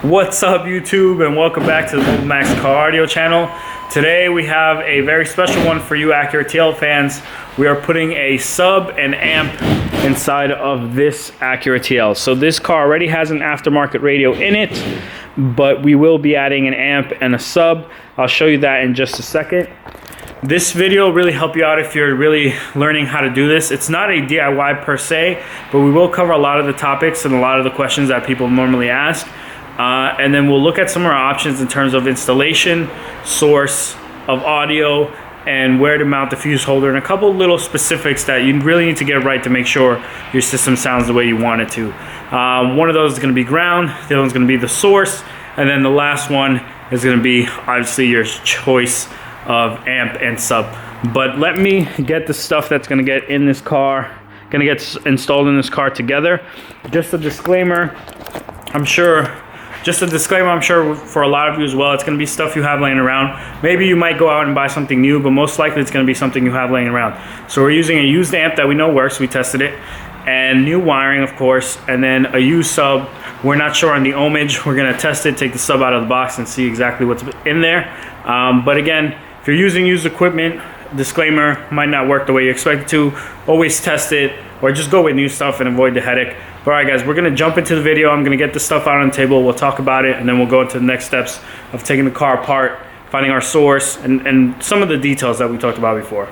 What's up YouTube, and welcome back to the Mobile Max Car Audio channel. Today we have a very special one for you Acura TL fans. We are putting a sub and amp inside of this Acura TL. So this car already has an aftermarket radio in it, but we will be adding an amp and a sub. I'll show you that in just a second. This video will really help you out if you're really learning how to do this. It's not a DIY per se, but we will cover a lot of the topics and a lot of the questions that people normally ask. And then we'll look at some of our options in terms of installation, source of audio, and where to mount the fuse holder, and a couple little specifics that you really need to get right to make sure your system sounds the way you want it to. One of those is going to be ground, the other one's going to be the source, and then the last one is going to be obviously your choice of amp and sub. But let me get the stuff that's going to get in this car, going to get installed in this car together. Just a disclaimer, I'm sure for a lot of you as well, it's going to be stuff you have laying around. Maybe you might go out and buy something new, but most likely it's going to be something you have laying around. So we're using a used amp that we know works, we tested it, and new wiring of course, and then a used sub. We're not sure on the ohmage. We're going to test it, take the sub out of the box and see exactly what's in there. But again, if you're using used equipment, disclaimer, might not work the way you expect it to. Always test it, or just go with new stuff and avoid the headache. All right guys, we're gonna jump into the video. I'm gonna get the stuff out on the table, we'll talk about it, and then we'll go into the next steps of taking the car apart, finding our source, and some of the details that we talked about before.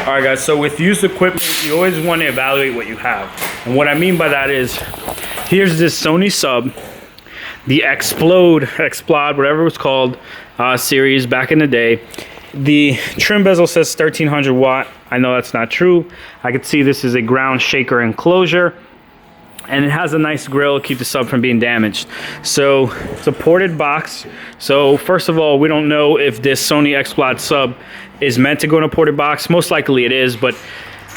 All right guys, so with used equipment, you always want to evaluate what you have. And what I mean by that is, here's this Sony sub, the Explode, whatever it was called, series back in the day. The trim bezel says 1300 watt. I know that's not true. I can see this is a ground shaker enclosure, and it has a nice grill to keep the sub from being damaged. So it's a ported box. So first of all, we don't know if this Sony Explode sub is meant to go in a ported box. Most likely it is, but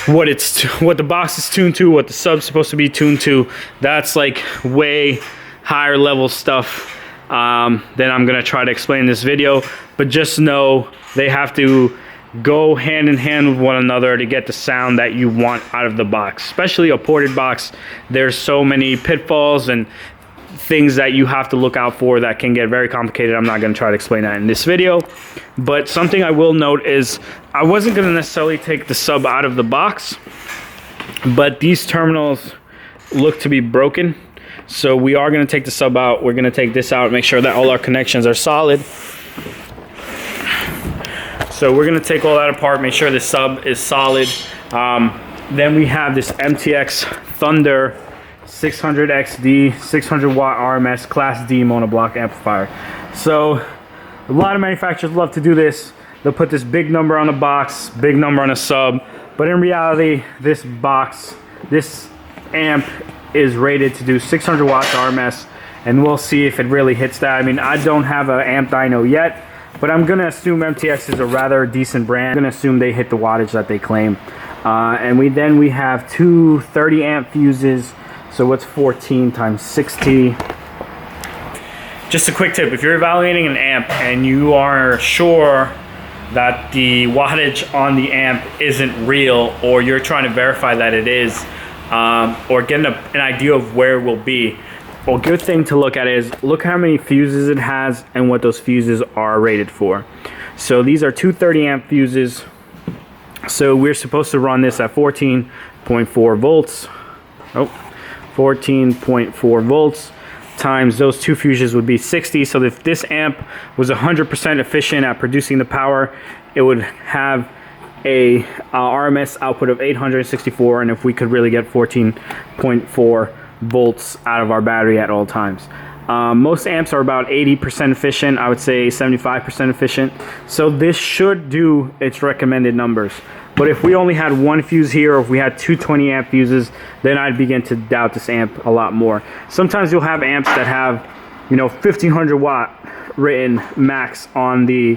what the box is tuned to, what the sub's supposed to be tuned to, that's like way higher level stuff than I'm gonna try to explain in this video. But just know they have to go hand in hand with one another to get the sound that you want out of the box. Especially a ported box, there's so many pitfalls and things that you have to look out for that can get very complicated. I'm not going to try to explain that in this video. But something I will note is I wasn't going to necessarily take the sub out of the box, but these terminals look to be broken. So we are going to take the sub out. We're going to take this out, make sure that all our connections are solid. So we're going to take all that apart, make sure the sub is solid. Then we have this MTX Thunder 600XD 600 watt RMS Class D monoblock amplifier. So a lot of manufacturers love to do this. They'll put this big number on the box, big number on a sub. But in reality, this amp is rated to do 600 watts RMS, and we'll see if it really hits that. I mean, I don't have an amp dyno yet, but I'm gonna assume MTX is a rather decent brand. I'm gonna assume they hit the wattage that they claim. And we have two 30 amp fuses. So what's 14 times 60? Just a quick tip, if you're evaluating an amp and you are sure that the wattage on the amp isn't real, or you're trying to verify that it is, or getting an idea of where it will be, well, a good thing to look at is look how many fuses it has and what those fuses are rated for. So these are two 30 amp fuses. So we're supposed to run this at 14.4 volts. 14.4 volts times those two fuses would be 60. So if this amp was 100% efficient at producing the power, it would have a RMS output of 864, and if we could really get 14.4 volts out of our battery at all times. Most amps are about 80% efficient, I would say 75% efficient. So this should do its recommended numbers. But if we only had one fuse here, or if we had two 20 amp fuses, then I'd begin to doubt this amp a lot more. Sometimes you'll have amps that have, 1500 watt written max on the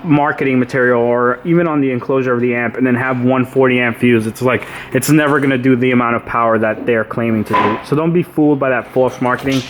marketing material, or even on the enclosure of the amp, and then have 140 amp fuse. It's like, it's never gonna do the amount of power that they're claiming to do. So don't be fooled by that false marketing.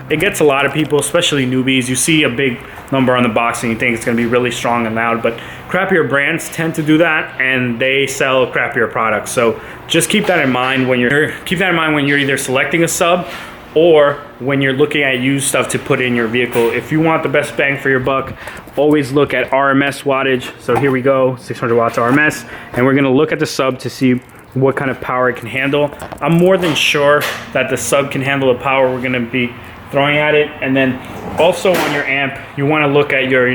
It gets a lot of people, especially newbies. You see a big number on the box and you think it's gonna be really strong and loud, but crappier brands tend to do that, and they sell crappier products. So just keep that in mind when you're either selecting a sub or when you're looking at used stuff to put in your vehicle. If you want the best bang for your buck, always look at RMS wattage. So here we go, 600 watts RMS, and we're gonna look at the sub to see what kind of power it can handle. I'm more than sure that the sub can handle the power we're gonna be throwing at it. And then also on your amp, you wanna look at your,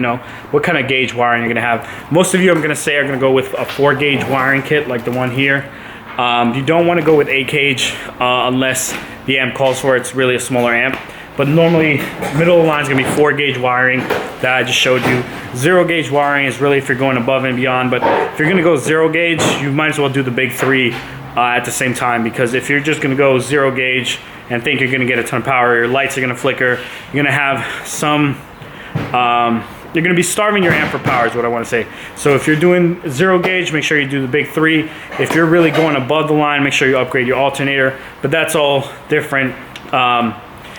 what kind of gauge wiring you're gonna have. Most of you, I'm gonna say, are gonna go with a 4-gauge wiring kit like the one here. You don't wanna go with 8-gauge unless the amp calls for it. It's really a smaller amp. But normally, middle of the line is gonna be 4-gauge wiring that I just showed you. 0-gauge wiring is really if you're going above and beyond, but if you're gonna go 0-gauge, you might as well do the big 3 at the same time, because if you're just gonna go 0-gauge and think you're gonna get a ton of power, your lights are gonna flicker, you're gonna have some, you're gonna be starving your amp for power is what I wanna say. So if you're doing 0-gauge, make sure you do the big 3. If you're really going above the line, make sure you upgrade your alternator, but that's all different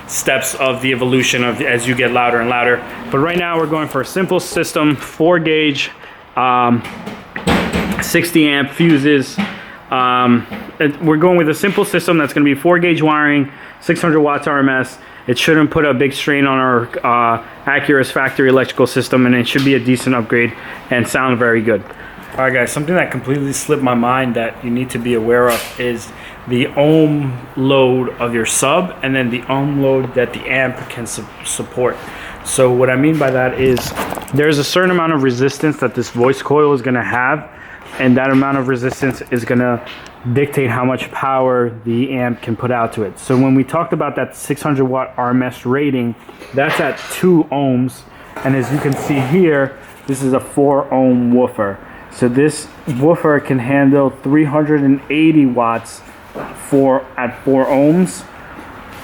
steps of the evolution of as you get louder and louder. But right now we're going for a simple system, 4-gauge, 60 amp fuses. We're going with a simple system that's going to be 4-gauge wiring, 600 watts RMS. It shouldn't put a big strain on our Acura's factory electrical system, and it should be a decent upgrade and sound very good. All right, guys, something that completely slipped my mind that you need to be aware of is the ohm load of your sub, and then the ohm load that the amp can support. So what I mean by that is there's a certain amount of resistance that this voice coil is going to have, and that amount of resistance is going to dictate how much power the amp can put out to it. So when we talked about that 600 watt RMS rating, that's at 2 ohms, and as you can see here, this is a 4 ohm woofer. So this woofer can handle 380 watts at 4 ohms,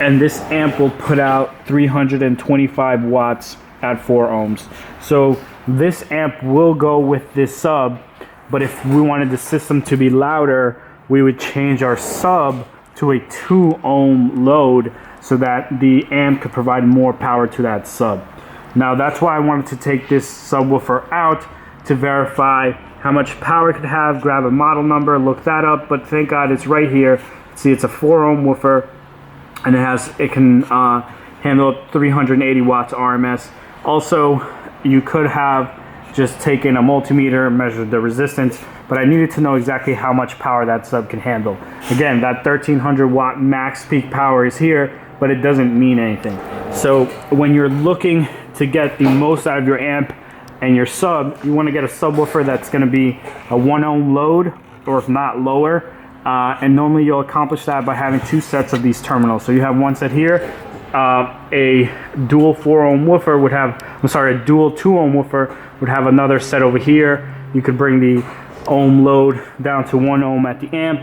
and this amp will put out 325 watts at 4 ohms. So this amp will go with this sub, but if we wanted the system to be louder, we would change our sub to a 2 ohm load so that the amp could provide more power to that sub. Now that's why I wanted to take this subwoofer out to verify how much power it could have, grab a model number, look that up, but thank God it's right here. See, it's a 4 ohm woofer, and it can handle 380 watts RMS. Also, you could have just taken a multimeter, measured the resistance, but I needed to know exactly how much power that sub can handle. Again, that 1300 watt max peak power is here, but it doesn't mean anything. So when you're looking to get the most out of your amp and your sub, you want to get a subwoofer that's going to be a 1 ohm load, or if not lower, and normally you'll accomplish that by having 2 sets of these terminals. So you have one set here, a dual 4 ohm woofer would have, a dual 2 ohm woofer would have another set over here. You could bring the ohm load down to 1 ohm at the amp.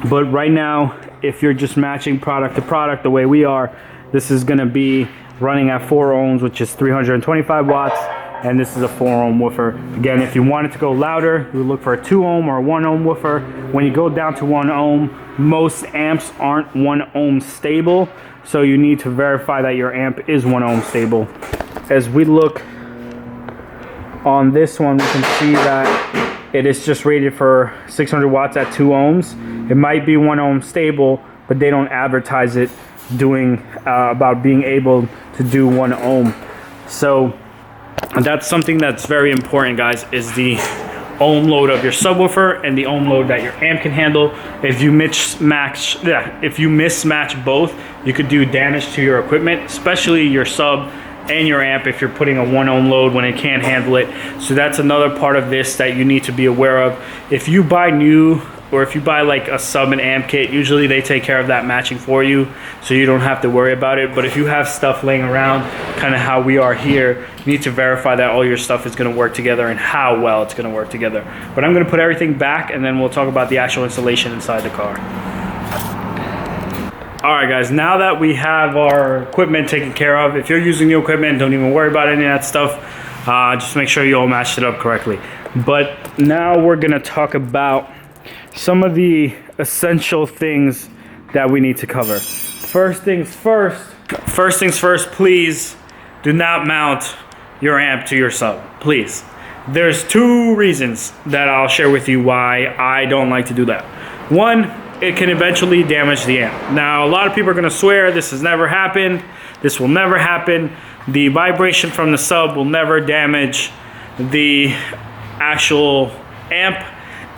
But right now, if you're just matching product to product the way we are, this is going to be running at 4 ohms, which is 325 watts, and this is a 4 ohm woofer. Again, if you wanted to go louder, you would look for a 2 ohm or a 1 ohm woofer. When you go down to 1 ohm, most amps aren't 1 ohm stable, so you need to verify that your amp is 1 ohm stable. As we look on this one, we can see that it is just rated for 600 watts at 2 ohms. It might be 1 ohm stable, but they don't advertise it about being able to do 1 ohm. So that's something that's very important, guys, is the ohm load of your subwoofer and the ohm load that your amp can handle. If you mismatch both, you could do damage to your equipment, especially your sub and your amp if you're putting a 1 ohm load when it can't handle it. So that's another part of this that you need to be aware of. If you buy new, or if you buy like a sub and amp kit, usually they take care of that matching for you, so you don't have to worry about it. But if you have stuff laying around, kind of how we are here, you need to verify that all your stuff is going to work together and how well it's going to work together. But I'm going to put everything back, and then we'll talk about the actual installation inside the car. All right, guys, now that we have our equipment taken care of, if you're using new equipment, don't even worry about any of that stuff. Just make sure you all matched it up correctly. But now we're going to talk about some of the essential things that we need to cover. First things first, please do not mount your amp to your sub, please. There's 2 reasons that I'll share with you why I don't like to do that. One, it can eventually damage the amp. Now, a lot of people are gonna swear this has never happened. This will never happen. The vibration from the sub will never damage the actual amp.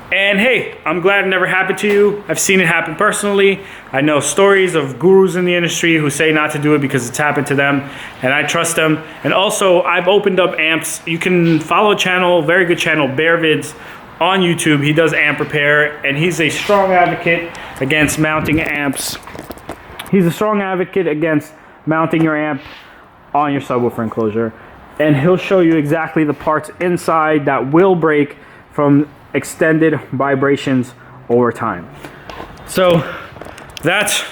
And hey, I'm glad it never happened to you. I've seen it happen personally. I know stories of gurus in the industry who say not to do it because it's happened to them, and I trust them. And also, I've opened up amps. You can follow a channel, very good channel, Bear Vids on YouTube. He does amp repair, and he's a strong advocate against mounting amps. He's a strong advocate against mounting your amp on your subwoofer enclosure. And he'll show you exactly the parts inside that will break from extended vibrations over time. So that's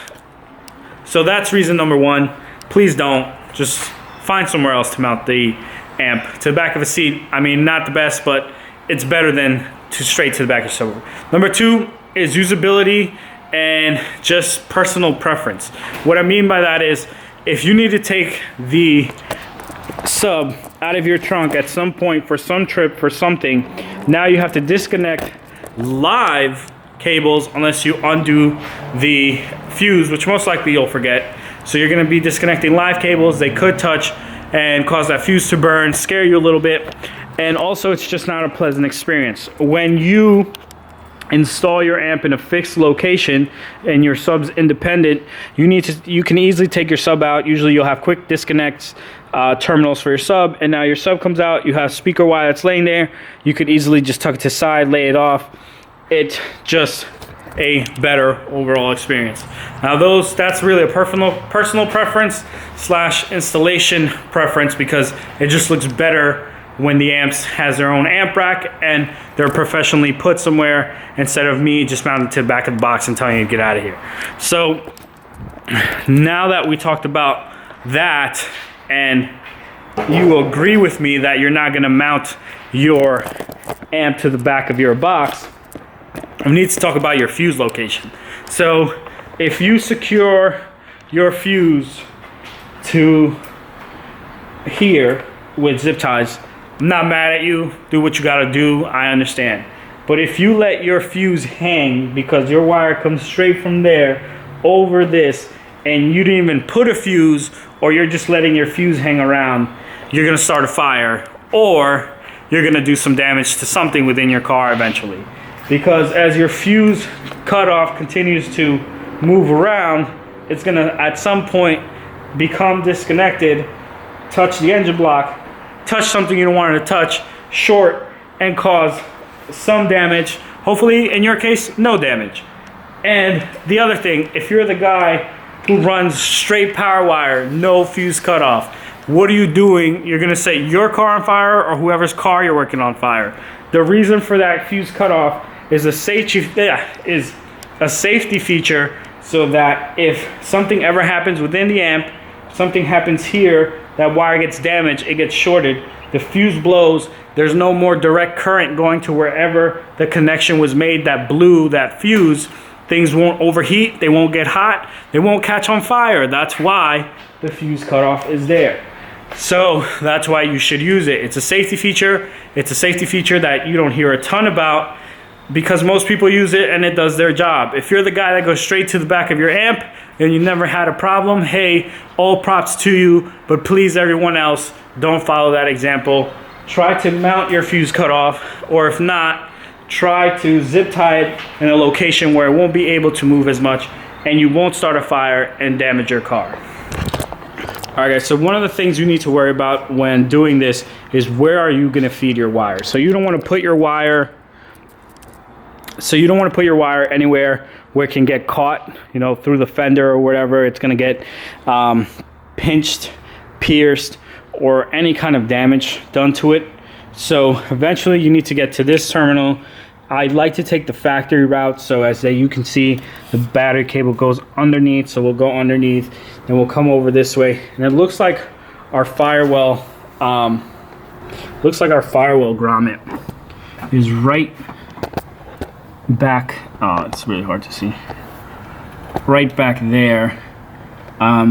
reason number one. Please don't. Just find somewhere else to mount the amp. To the back of a seat, I mean, not the best, but it's better than straight to the back of the subwoofer. Number two is usability and just personal preference. What I mean by that is, if you need to take the sub out of your trunk at some point for some trip, for something, now you have to disconnect live cables unless you undo the fuse, which most likely you'll forget. So you're gonna be disconnecting live cables. They could touch and cause that fuse to burn, scare you a little bit. And also, it's just not a pleasant experience. When you install your amp in a fixed location and your sub's independent, you can easily take your sub out. Usually you'll have quick disconnects, terminals for your sub, and now your sub comes out, you have speaker wire that's laying there, you could easily just tuck it to the side, lay it off. It's just a better overall experience. Now that's really a personal preference / installation preference, because it just looks better when the amps has their own amp rack and they're professionally put somewhere, instead of me just mounting to the back of the box and telling you to get out of here. So now that we talked about that, and you agree with me that you're not gonna mount your amp to the back of your box, we need to talk about your fuse location. So if you secure your fuse to here with zip ties, I'm not mad at you. Do what you gotta do, I understand. But if you let your fuse hang because your wire comes straight from there over this, and you didn't even put a fuse, or you're just letting your fuse hang around, you're gonna start a fire, or you're gonna do some damage to something within your car eventually. Because as your fuse cutoff continues to move around, it's gonna at some point become disconnected, touch the engine block, touch something you don't want it to touch, short, and cause some damage. Hopefully, in your case, no damage. And the other thing, if you're the guy who runs straight power wire, no fuse cutoff, what are you doing? You're gonna set your car on fire, or whoever's car you're working on fire. The reason for that fuse cutoff is a safety feature, so that if something ever happens within the amp, something happens here, that wire gets damaged, it gets shorted, the fuse blows, there's no more direct current going to wherever the connection was made that blew that fuse. Things won't overheat, they won't get hot, they won't catch on fire. That's why the fuse cutoff is there. So that's why you should use it. It's a safety feature. It's a safety feature that you don't hear a ton about, because most people use it and it does their job. If you're the guy that goes straight to the back of your amp and you never had a problem, hey, all props to you, but please, everyone else, don't follow that example. Try to mount your fuse cutoff, or if not, try to zip tie it in a location where it won't be able to move as much and you won't start a fire and damage your car. All right, guys, so one of the things you need to worry about when doing this is, where are you gonna feed your wire? So you don't wanna put your wire anywhere where it can get caught, you know, through the fender or whatever. It's gonna get pinched, pierced, or any kind of damage done to it. So eventually you need to get to this terminal. I like to take the factory route, so as you can see, the battery cable goes underneath, so we'll go underneath, and we'll come over this way, and it looks like our firewall grommet is right back. Oh, it's really hard to see. Right back there.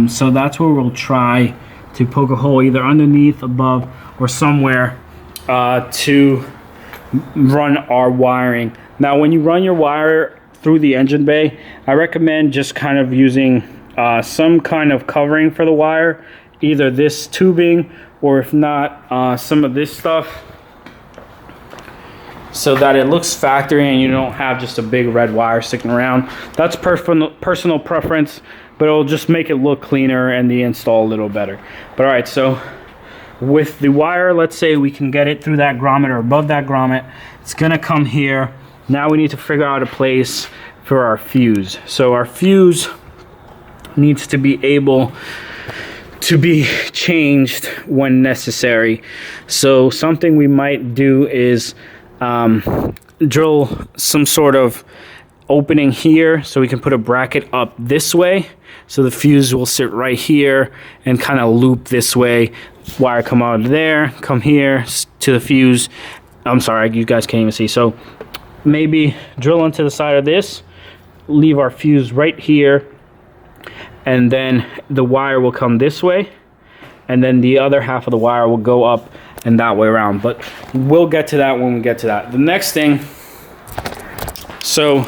So that's where we'll try to poke a hole, either underneath, above, or somewhere to run our wiring. Now when you run your wire through the engine bay, I recommend just kind of using some kind of covering for the wire, either this tubing or if not some of this stuff, so that it looks factory and you don't have just a big red wire sticking around. That's personal preference, but it'll just make it look cleaner and the install a little better. But all right, so with the wire, let's say we can get it through that grommet or above that grommet. It's gonna come here. Now we need to figure out a place for our fuse. So our fuse needs to be able to be changed when necessary. So something we might do is drill some sort of opening here so we can put a bracket up this way, so the fuse will sit right here and kind of loop this way. Wire come out of there, come here to the fuse. I'm sorry, you guys can't even see. So maybe drill into the side of this, leave our fuse right here, and then the wire will come this way, and then the other half of the wire will go up and that way around. But we'll get to that when we get to that. The next thing, so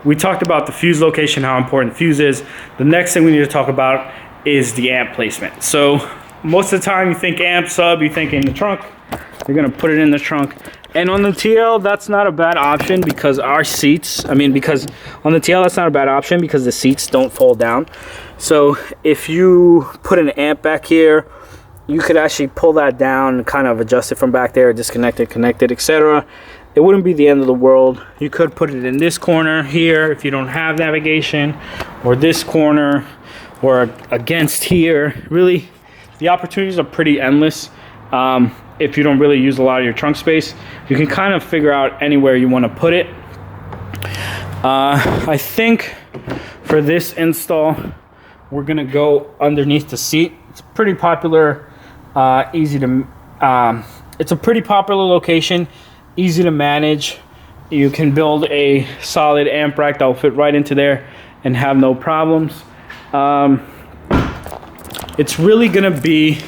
we talked about the fuse location, how important the fuse is. The next thing we need to talk about is the amp placement. So most of the time you think amp sub, you think in the trunk. You're gonna put it in the trunk. And on the TL, that's not a bad option because our seats, because on the TL, that's not a bad option because the seats don't fall down. So if you put an amp back here, you could actually pull that down and kind of adjust it from back there, disconnect it, connect it, etc. It wouldn't be the end of the world. You could put it in this corner here if you don't have navigation, or this corner, or against here. Really, the opportunities are pretty endless. If you don't really use a lot of your trunk space, you can kind of figure out anywhere you want to put it. I think for this install, we're gonna go underneath the seat. It's pretty popular, it's a pretty popular location, easy to manage. You can build a solid amp rack that will fit right into there and have no problems. It's really gonna be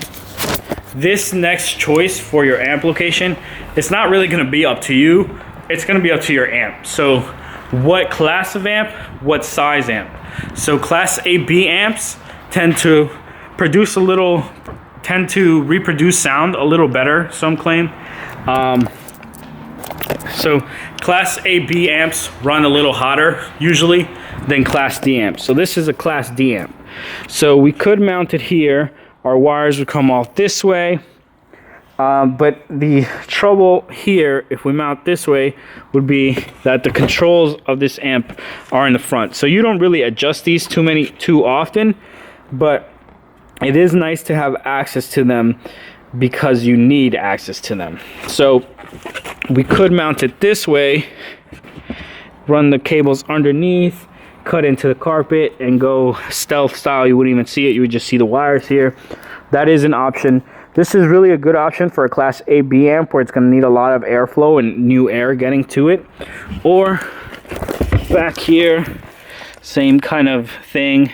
this next choice for your amp location. It's not really gonna be up to you. It's gonna be up to your amp. So what class of amp, what size amp. So class AB amps tend to reproduce sound a little better, some claim. So class AB amps run a little hotter usually than class D amps. So this is a class D amp. So we could mount it here. Our wires would come off this way. But the trouble here, if we mount this way, would be that the controls of this amp are in the front. So you don't really adjust these too often, but it is nice to have access to them because you need access to them. So we could mount it this way, run the cables underneath, cut into the carpet, and go stealth style. You wouldn't even see it. You would just see the wires here. That is an option. This is really a good option for a class AB amp where it's going to need a lot of airflow and new air getting to it. Or back here, same kind of thing.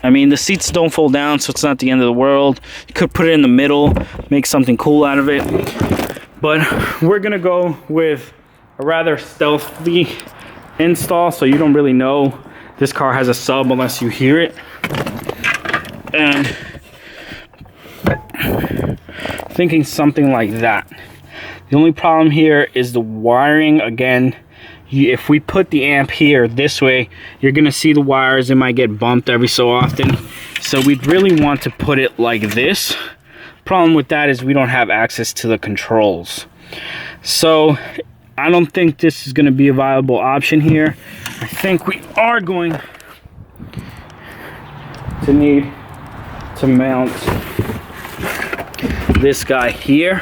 The seats don't fold down, so it's not the end of the world. You could put it in the middle, make something cool out of it. But we're going to go with a rather stealthy install, so you don't really know this car has a sub unless you hear it. And thinking something like that. The only problem here is the wiring. Again, if we put the amp here this way, you're gonna see the wires. It might get bumped every so often. So we'd really want to put it like this. Problem with that is we don't have access to the controls. So I don't think this is gonna be a viable option here. I think we are going to need to mount this guy here.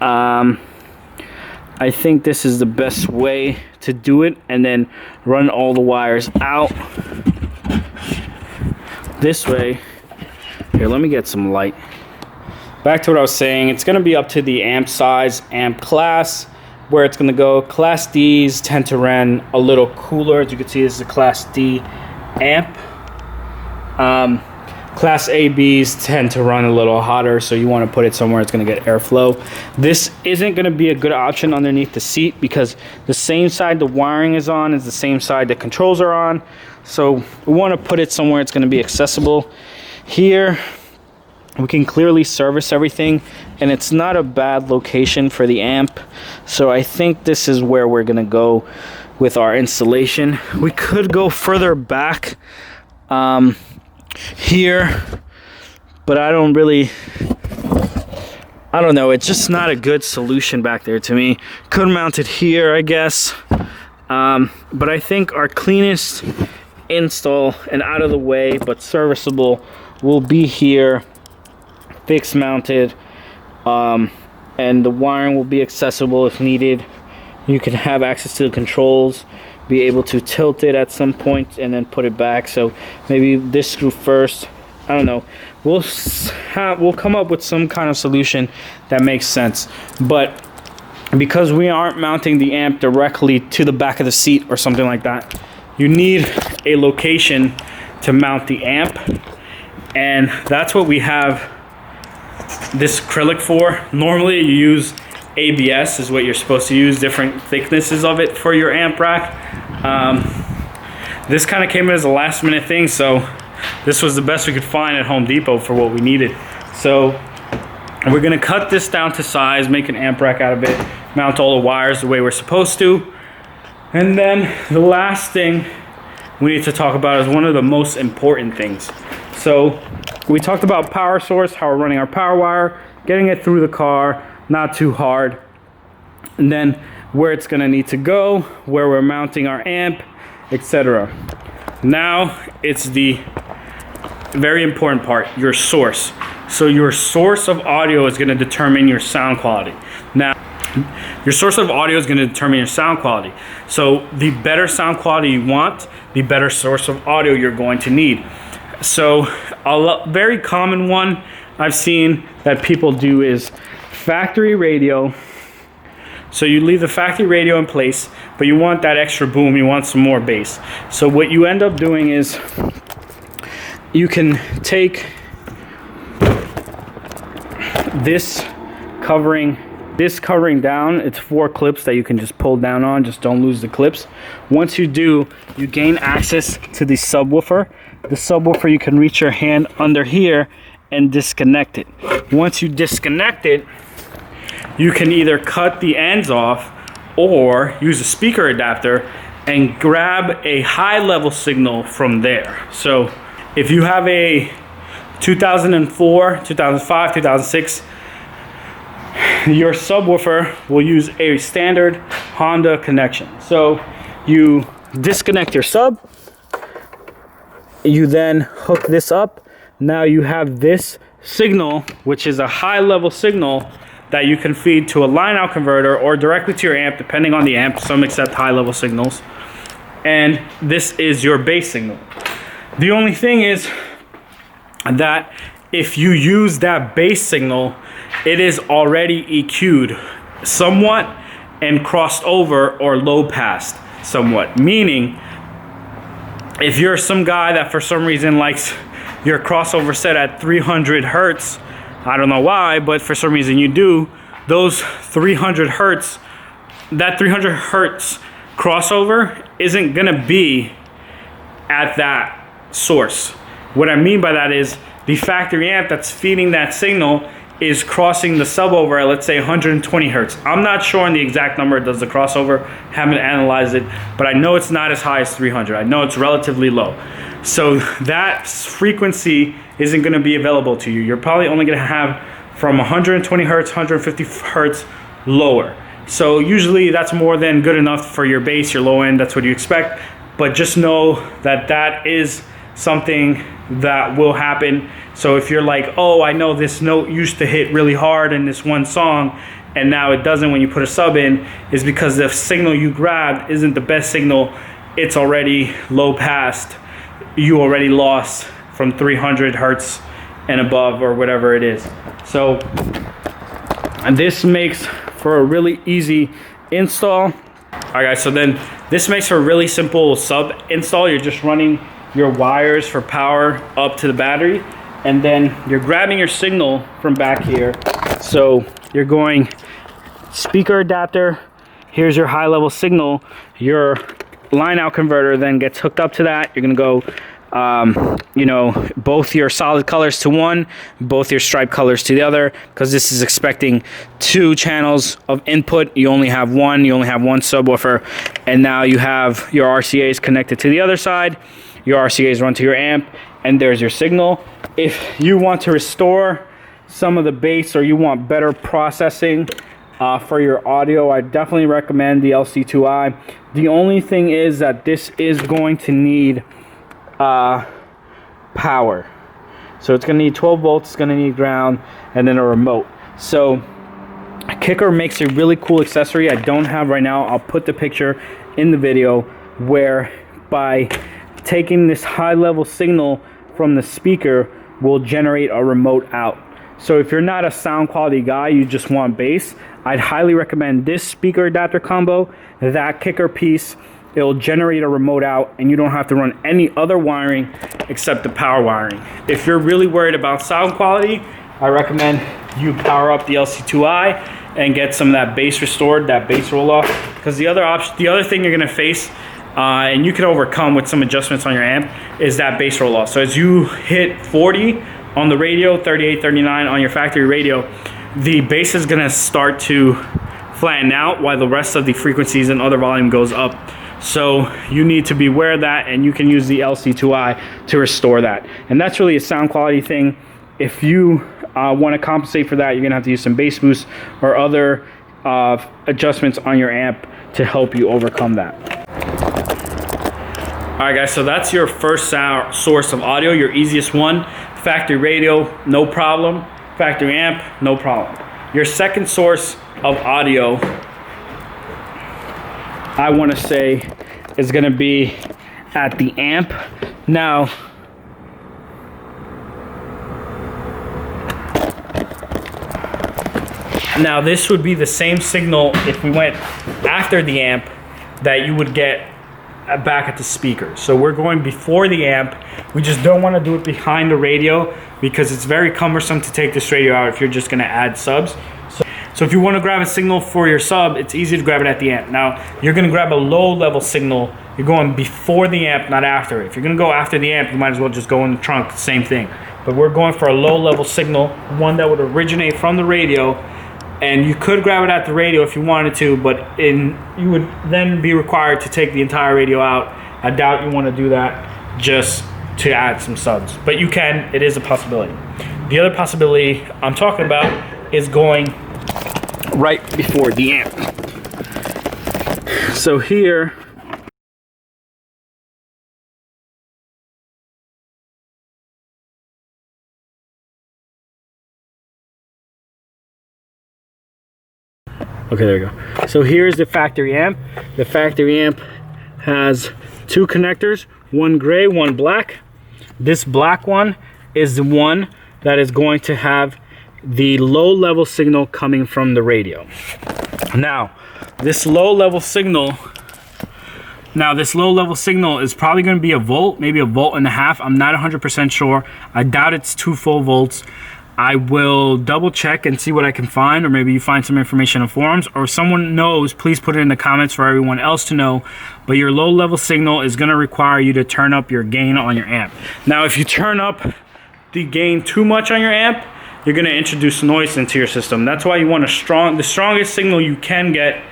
I think this is the best way to do it, and then run all the wires out this way. Here, let me get some light. Back to what I was saying, it's going to be up to the amp size, amp class, where it's going to go. Class Ds tend to run a little cooler. As you can see, this is a Class D amp. Class A Bs tend to run a little hotter, so you want to put it somewhere it's going to get airflow. This isn't going to be a good option underneath the seat because the same side the wiring is on is the same side the controls are on. So we want to put it somewhere it's going to be accessible. Here we can clearly service everything, and it's not a bad location for the amp. So I think this is where we're going to go with our installation. We could go further back here, but I don't know, it's just not a good solution back there to me. Could mount it here, I guess, but I think our cleanest install and out of the way but serviceable will be here, fixed mounted, and the wiring will be accessible if needed. You can have access to the controls, be able to tilt it at some point and then put it back. So maybe this screw first, I don't know. We'll come up with some kind of solution that makes sense. But because we aren't mounting the amp directly to the back of the seat or something like that, you need a location to mount the amp, and that's what we have this acrylic for. Normally you use ABS is what you're supposed to use, different thicknesses of it for your amp rack. This kind of came in as a last minute thing, so this was the best we could find at Home Depot for what we needed. So we're gonna cut this down to size, make an amp rack out of it, mount all the wires the way we're supposed to. And then the last thing we need to talk about is one of the most important things. So we talked about power source, how we're running our power wire, getting it through the car, not too hard, and then where it's gonna need to go, where we're mounting our amp, etc. Now it's the very important part, your source. So your source of audio is gonna determine your sound quality. Now, your source of audio is gonna determine your sound quality. So the better sound quality you want, the better source of audio you're going to need. So a very common one I've seen that people do is factory radio. So you leave the factory radio in place, but you want that extra boom, you want some more bass. So what you end up doing is you can take this covering down. It's 4 clips that you can just pull down on, just don't lose the clips. Once you do, you gain access to the subwoofer. The subwoofer, you can reach your hand under here and disconnect it. Once you disconnect it, you can either cut the ends off or use a speaker adapter and grab a high level signal from there. So if you have a 2004, 2005, 2006, your subwoofer will use a standard Honda connection. So you disconnect your sub, you then hook this up. Now you have this signal, which is a high level signal that you can feed to a line out converter or directly to your amp, depending on the amp. Some accept high level signals. And this is your bass signal. The only thing is that if you use that bass signal, it is already EQ'd somewhat and crossed over or low passed somewhat. Meaning, if you're some guy that for some reason likes your crossover set at 300 hertz, I don't know why, but for some reason you do, those 300 hertz, that 300 hertz crossover isn't gonna be at that source. What I mean by that is the factory amp that's feeding that signal is crossing the subwoofer at, let's say, 120 hertz. I'm not sure on the exact number it does the crossover, haven't analyzed it, but I know it's not as high as 300. I know it's relatively low. So that frequency isn't gonna be available to you. You're probably only gonna have from 120 hertz, 150 hertz lower. So usually that's more than good enough for your bass, your low end, that's what you expect. But just know that that is something that will happen. So if you're like, oh, I know this note used to hit really hard in this one song and now it doesn't when you put a sub in, is because the signal you grabbed isn't the best signal. It's already low passed. You already lost from 300 hertz and above or whatever it is. So and this makes for a really easy install. All right guys, so then this makes for a really simple sub install. You're just running your wires for power up to the battery, and then you're grabbing your signal from back here. So you're going speaker adapter, here's your high level signal, your line out converter then gets hooked up to that. You're gonna go you know, both your solid colors to one, both your stripe colors to the other, because this is expecting 2 channels of input. You only have one subwoofer, and now you have your RCAs connected to the other side. Your RCAs run to your amp, and there's your signal. If you want to restore some of the bass, or you want better processing for your audio, I definitely recommend the LC2i. The only thing is that this is going to need power. So it's going to need 12 volts, it's going to need ground, and then a remote. So Kicker makes a really cool accessory I don't have right now. I'll put the picture in the video, where by taking this high level signal from the speaker will generate a remote out. So if you're not a sound quality guy, you just want bass, I'd highly recommend this speaker adapter combo, that Kicker piece. It'll generate a remote out, and you don't have to run any other wiring except the power wiring. If you're really worried about sound quality, I recommend you power up the LC2i and get some of that bass restored, that bass roll off. Because the other thing you're gonna face, and you can overcome with some adjustments on your amp, is that bass roll off. So as you hit 40 on the radio, 38, 39 on your factory radio, the bass is gonna start to flatten out while the rest of the frequencies and other volume goes up. So you need to be aware of that, and you can use the LC2i to restore that. And that's really a sound quality thing. If you want to compensate for that, you're gonna have to use some bass boost or other adjustments on your amp to help you overcome that. All right guys, so that's your first source of audio, your easiest one. Factory radio, no problem. Factory amp, no problem. Your second source of audio, I want to say, is going to be at the amp. Now this would be the same signal if we went after the amp that you would get back at the speaker. So we're going before the amp. We just don't want to do it behind the radio, because it's very cumbersome to take this radio out if you're just going to add subs. So if you want to grab a signal for your sub, it's easy to grab it at the amp. Now, you're going to grab a low level signal. You're going before the amp, not after. If you're going to go after the amp, you might as well just go in the trunk, same thing. But we're going for a low level signal, one that would originate from the radio. And you could grab it at the radio if you wanted to, but you would then be required to take the entire radio out. I doubt you want to do that just to add some subs. But you can, it is a possibility. The other possibility I'm talking about is going right before the amp. So here, okay, there we go. So here's the factory amp. The factory amp has 2 connectors, one gray, one black. This black one is the one that is going to have the low level signal coming from the radio. Now this low level signal is probably going to be a volt, maybe 1.5 volts. I'm not 100% sure. I doubt it's 2 full volts. I will double check and see what I can find, or maybe you find some information in forums, or someone knows, please put it in the comments for everyone else to know. But your low level signal is going to require you to turn up your gain on your amp. Now if you turn up the gain too much on your amp, you're going to introduce noise into your system. That's why you want the strongest signal you can get.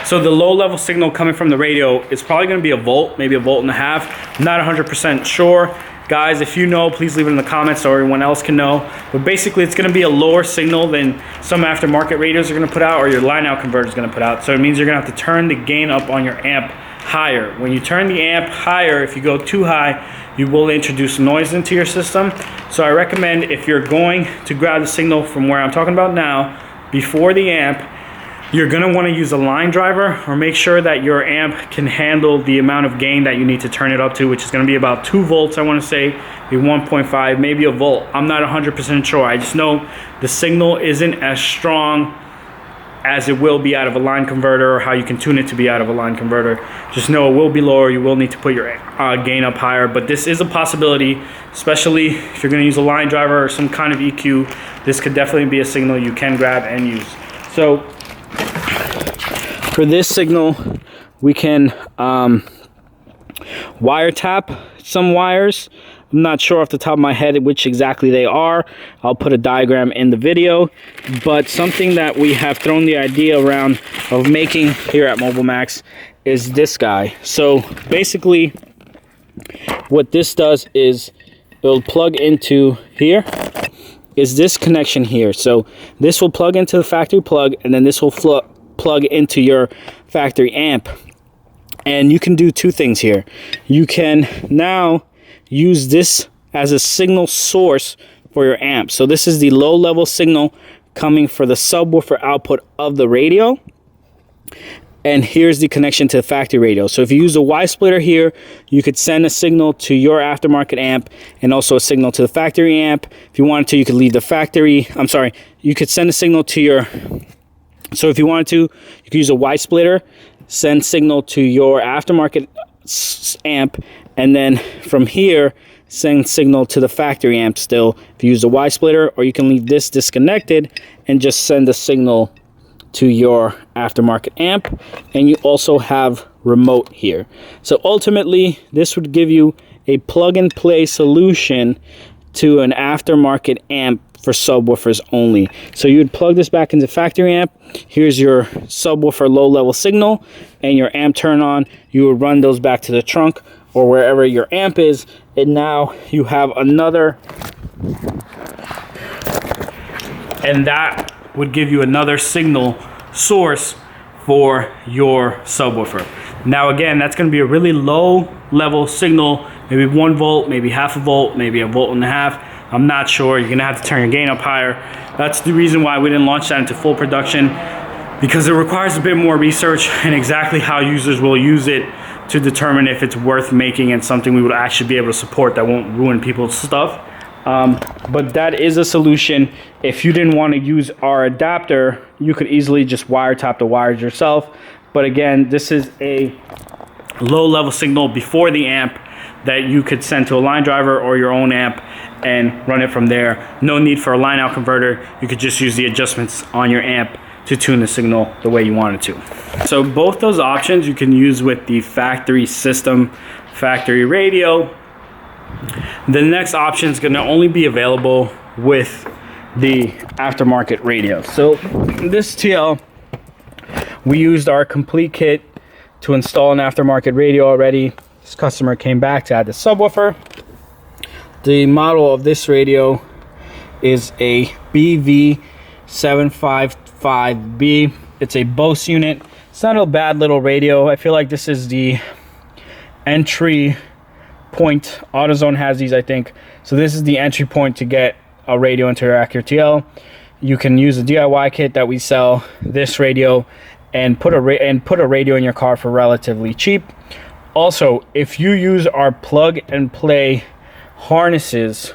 So the low level signal coming from the radio is probably going to be 1 volt, maybe 1.5 volts. I'm not 100% sure. Guys, if you know, please leave it in the comments so everyone else can know. But basically, it's going to be a lower signal than some aftermarket radios are going to put out, or your line out converter is going to put out. So it means you're going to have to turn the gain up on your amp higher. When you turn the amp higher, if you go too high, you will introduce noise into your system. So I recommend, if you're going to grab the signal from where I'm talking about now, before the amp, you're going to want to use a line driver, or make sure that your amp can handle the amount of gain that you need to turn it up to, which is going to be about 2 volts, I want to say, be 1.5, maybe 1 volt. I'm not 100% sure. I just know the signal isn't as strong as it will be out of a line converter, or how you can tune it to be out of a line converter. Just know it will be lower. You will need to put your gain up higher, but this is a possibility, especially if you're going to use a line driver or some kind of EQ. This could definitely be a signal you can grab and use. So for this signal, we can wire tap some wires. I'm not sure off the top of my head which exactly they are. I'll put a diagram in the video, but something that we have thrown the idea around of making here at Mobile Max is this guy. So basically what this does is it'll plug into here, is this connection here. So this will plug into the factory plug, and then this will plug into your factory amp. And you can do two things here. You can now use this as a signal source for your amp. So this is the low level signal coming for the subwoofer output of the radio. And here's the connection to the factory radio. So if you use a Y splitter here, you could send a signal to your aftermarket amp and also a signal to the factory amp. If you wanted to, you could leave the factory. I'm sorry, you could send a signal to your, so if you wanted to, you could use a Y splitter, send signal to your aftermarket amp, and then from here send signal to the factory amp still if you use a Y splitter, or you can leave this disconnected and just send a signal to your aftermarket amp. And you also have remote here. So ultimately this would give you a plug and play solution to an aftermarket amp for subwoofers only. So you would plug this back into factory amp. Here's your subwoofer low level signal and your amp turn on. You would run those back to the trunk or wherever your amp is, and now you have another, and that would give you another signal source for your subwoofer. Now again, that's going to be a really low level signal, maybe 1 volt, maybe half a volt, maybe 1.5 volts. I'm not sure. You're gonna have to turn your gain up higher. That's the reason why we didn't launch that into full production, because it requires a bit more research and exactly how users will use it to determine if it's worth making and something we would actually be able to support that won't ruin people's stuff. But that is a solution. If you didn't want to use our adapter, you could easily just wire tap the wires yourself. But again, this is a low level signal before the amp that you could send to a line driver or your own amp and run it from there. No need for a line out converter. You could just use the adjustments on your amp to tune the signal the way you want it to. So both those options you can use with the factory system, factory radio. The next option is going to only be available with the aftermarket radio. So this TL, we used our complete kit to install an aftermarket radio already. This customer came back to add the subwoofer. The model of this radio is a BV755B. It's a Bose unit. It's not a bad little radio. I feel like this is the entry point. AutoZone has these, I think. So this is the entry point to get a radio into your Acura TL. You can use a DIY kit that we sell, this radio, and put a radio in your car for relatively cheap. Also, if you use our plug and play harnesses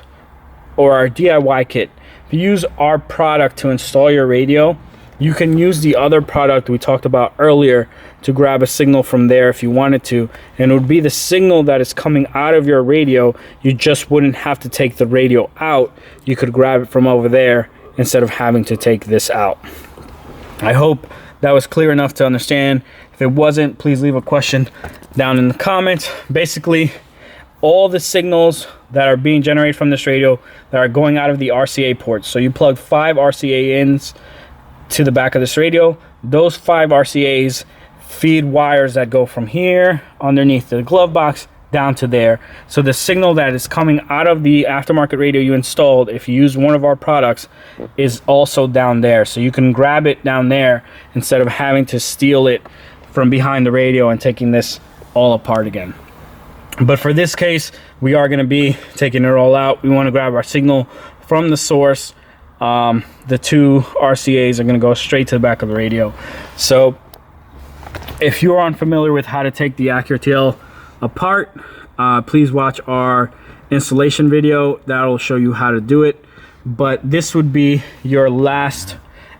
or our DIY kit, if you use our product to install your radio, you can use the other product we talked about earlier to grab a signal from there if you wanted to, and it would be the signal that is coming out of your radio. You just wouldn't have to take the radio out. You could grab it from over there instead of having to take this out. I hope that was clear enough to understand. If it wasn't, please leave a question down in the comments. Basically, all the signals that are being generated from this radio that are going out of the RCA ports. So you plug 5 RCA ins to the back of this radio. Those 5 RCAs feed wires that go from here underneath the glove box down to there. So the signal that is coming out of the aftermarket radio you installed, if you use one of our products, is also down there. So you can grab it down there instead of having to steal it from behind the radio and taking this all apart again. But for this case, we are going to be taking it all out. We want to grab our signal from the source. The 2 RCAs are going to go straight to the back of the radio. So if you're unfamiliar with how to take the Acura TL apart, please watch our installation video. That will show you how to do it. But this would be your last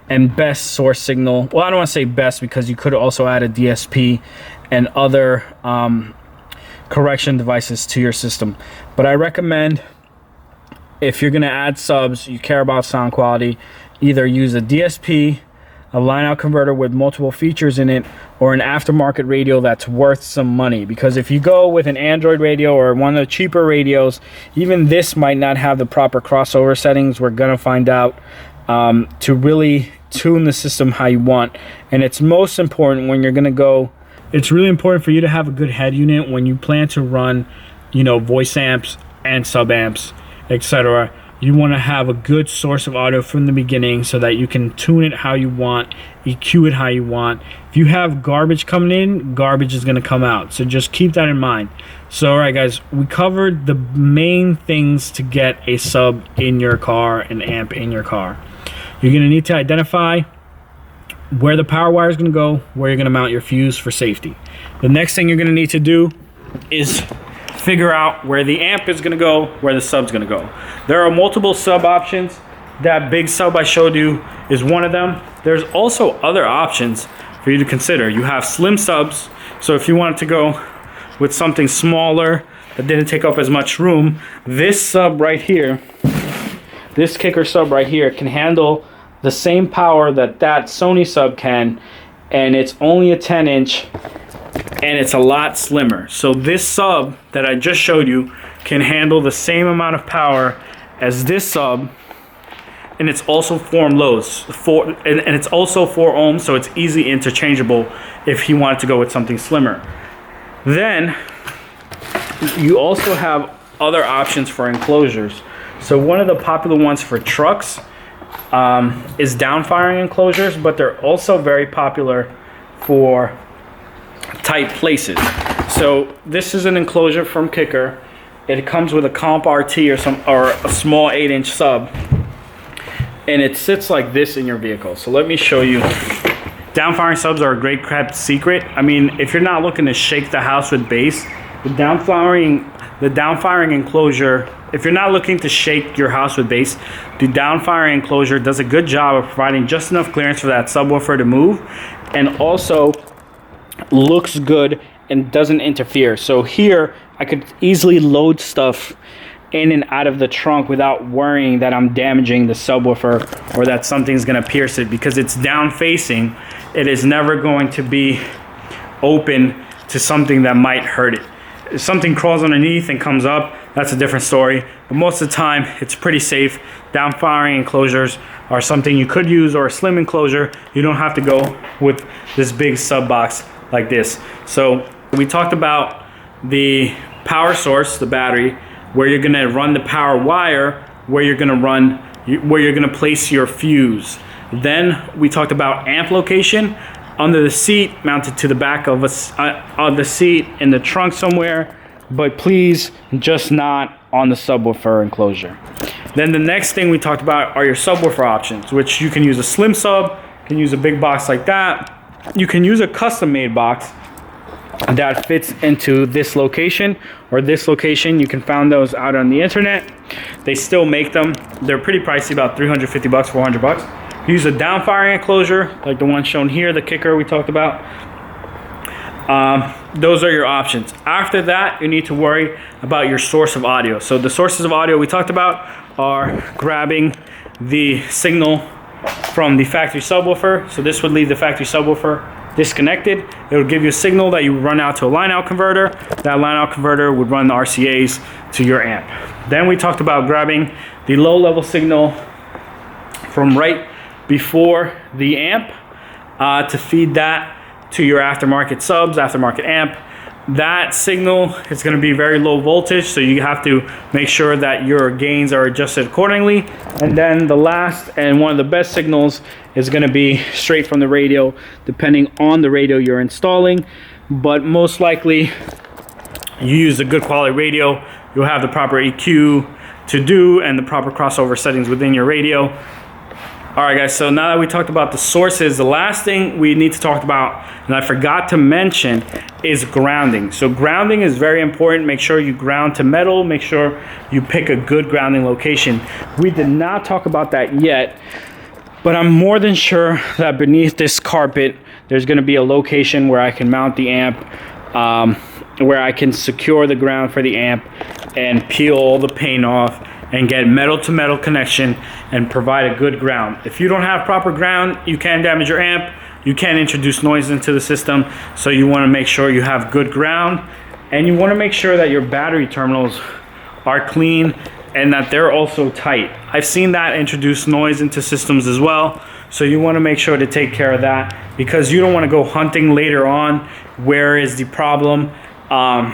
and best source signal. Well, I don't want to say best because you could also add a DSP and other correction devices to your system. But I recommend, if you're going to add subs, you care about sound quality, either use a DSP, a line out converter with multiple features in it, or an aftermarket radio that's worth some money. Because if you go with an Android radio or one of the cheaper radios, even this might not have the proper crossover settings. We're gonna find out to really tune the system how you want. And it's most important when you're gonna go, it's really important for you to have a good head unit when you plan to run, you know, voice amps and sub amps, etc. You want to have a good source of audio from the beginning so that you can tune it how you want, EQ it how you want. If you have garbage coming in, garbage is going to come out. So just keep that in mind. So, all right, guys, we covered the main things to get a sub in your car, an amp in your car. You're going to need to identify where the power wire is going to go, where you're going to mount your fuse for safety. The next thing you're going to need to do is figure out where the amp is going to go, where the sub's going to go. There are multiple sub options. That big sub I showed you is one of them. There's also other options for you to consider. You have slim subs, so if you wanted to go with something smaller that didn't take up as much room, this sub right here, this kicker sub right here, can handle the same power that that Sony sub can, and it's only a 10-inch, and it's a lot slimmer. So this sub that I just showed you can handle the same amount of power as this sub, and it's also 4 lows, and it's also 4 ohms, so it's easy interchangeable if you wanted to go with something slimmer. Then you also have other options for enclosures. So one of the popular ones for trucks is downfiring enclosures, but they're also very popular for tight places. So this is an enclosure from Kicker. It comes with a Comp RT or a small 8-inch sub, and it sits like this in your vehicle. So let me show you. Downfiring subs are a great kept secret. I mean, if you're not looking to shake the house with bass, the downfiring enclosure, if you're not looking to shake your house with bass, the downfiring enclosure does a good job of providing just enough clearance for that subwoofer to move, and also looks good and doesn't interfere. So here I could easily load stuff in and out of the trunk without worrying that I'm damaging the subwoofer or that something's going to pierce it, because it's down facing. It is never going to be open to something that might hurt it. If something crawls underneath and comes up, that's a different story. But most of the time, it's pretty safe. Downfiring enclosures are something you could use, or a slim enclosure. You don't have to go with this big sub box like this. So we talked about the power source, the battery, where you're gonna run the power wire, where you're gonna place your fuse. Then we talked about amp location, under the seat, mounted to the back of the seat in the trunk somewhere, but please just not on the subwoofer enclosure. Then the next thing we talked about are your subwoofer options, which you can use a slim sub, you can use a big box like that, you can use a custom made box that fits into this location or this location. You can find those out on the internet. They still make them. They're pretty pricey, about 350 bucks, 400 bucks. Use a downfiring enclosure like the one shown here, the Kicker we talked about. Those are your options. After that, you need to worry about your source of audio. So the sources of audio we talked about are grabbing the signal from the factory subwoofer. So this would leave the factory subwoofer disconnected. It would give you a signal that you run out to a line out converter. That line out converter would run the RCAs to your amp. Then we talked about grabbing the low level signal from right before the amp to feed that to your aftermarket subs, aftermarket amp. That signal is going to be very low voltage, so you have to make sure that your gains are adjusted accordingly. And then the last and one of the best signals is going to be straight from the radio, depending on the radio you're installing. But most likely, you use a good quality radio, you'll have the proper EQ to do and the proper crossover settings within your radio. All right, guys, so now that we talked about the sources, the last thing we need to talk about, and I forgot to mention, is grounding. So grounding is very important. Make sure you ground to metal. Make sure you pick a good grounding location. We did not talk about that yet, But I'm more than sure that beneath this carpet, there's gonna be a location where I can mount the amp, where I can secure the ground for the amp and peel all the paint off and get metal to metal connection and provide a good ground. If you don't have proper ground, you can damage your amp. You can introduce noise into the system. So you wanna make sure you have good ground, and you wanna make sure that your battery terminals are clean and that they're also tight. I've seen that introduce noise into systems as well. So you wanna make sure to take care of that, because you don't wanna go hunting later on, where is the problem? And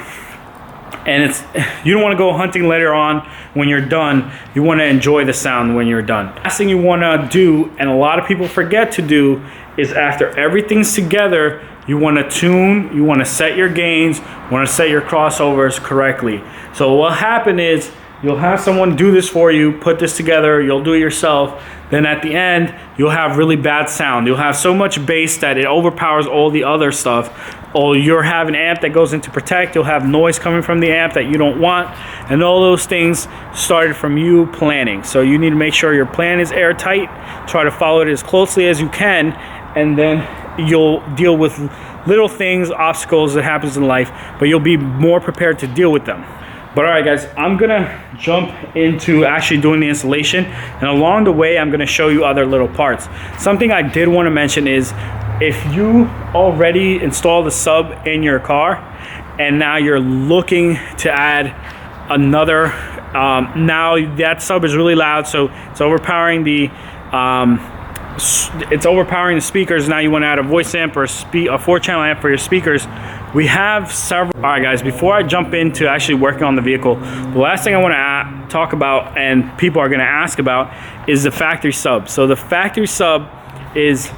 you don't wanna go hunting later on when you're done. You wanna enjoy the sound when you're done. Last thing you wanna do, and a lot of people forget to do, is after everything's together, you wanna tune, you wanna set your gains, you wanna set your crossovers correctly. So what'll happen is, you'll have someone do this for you, put this together, you'll do it yourself. Then at the end, you'll have really bad sound. You'll have so much bass that it overpowers all the other stuff. Or you'll have an amp that goes into protect, you'll have noise coming from the amp that you don't want. And all those things started from you planning. So you need to make sure your plan is airtight, try to follow it as closely as you can, and then you'll deal with little things, obstacles that happens in life, but you'll be more prepared to deal with them. But all right, guys, I'm gonna jump into actually doing the installation, and along the way, I'm gonna show you other little parts. Something I did wanna mention is, if you already installed a sub in your car, and now you're looking to add another, now that sub is really loud, so it's overpowering the, speakers. Now you wanna add a voice amp or a 4-channel amp for your speakers. We have several. All right, guys, before I jump into actually working on the vehicle, the last thing I want to talk about, and people are going to ask about, is the factory sub. So the factory sub is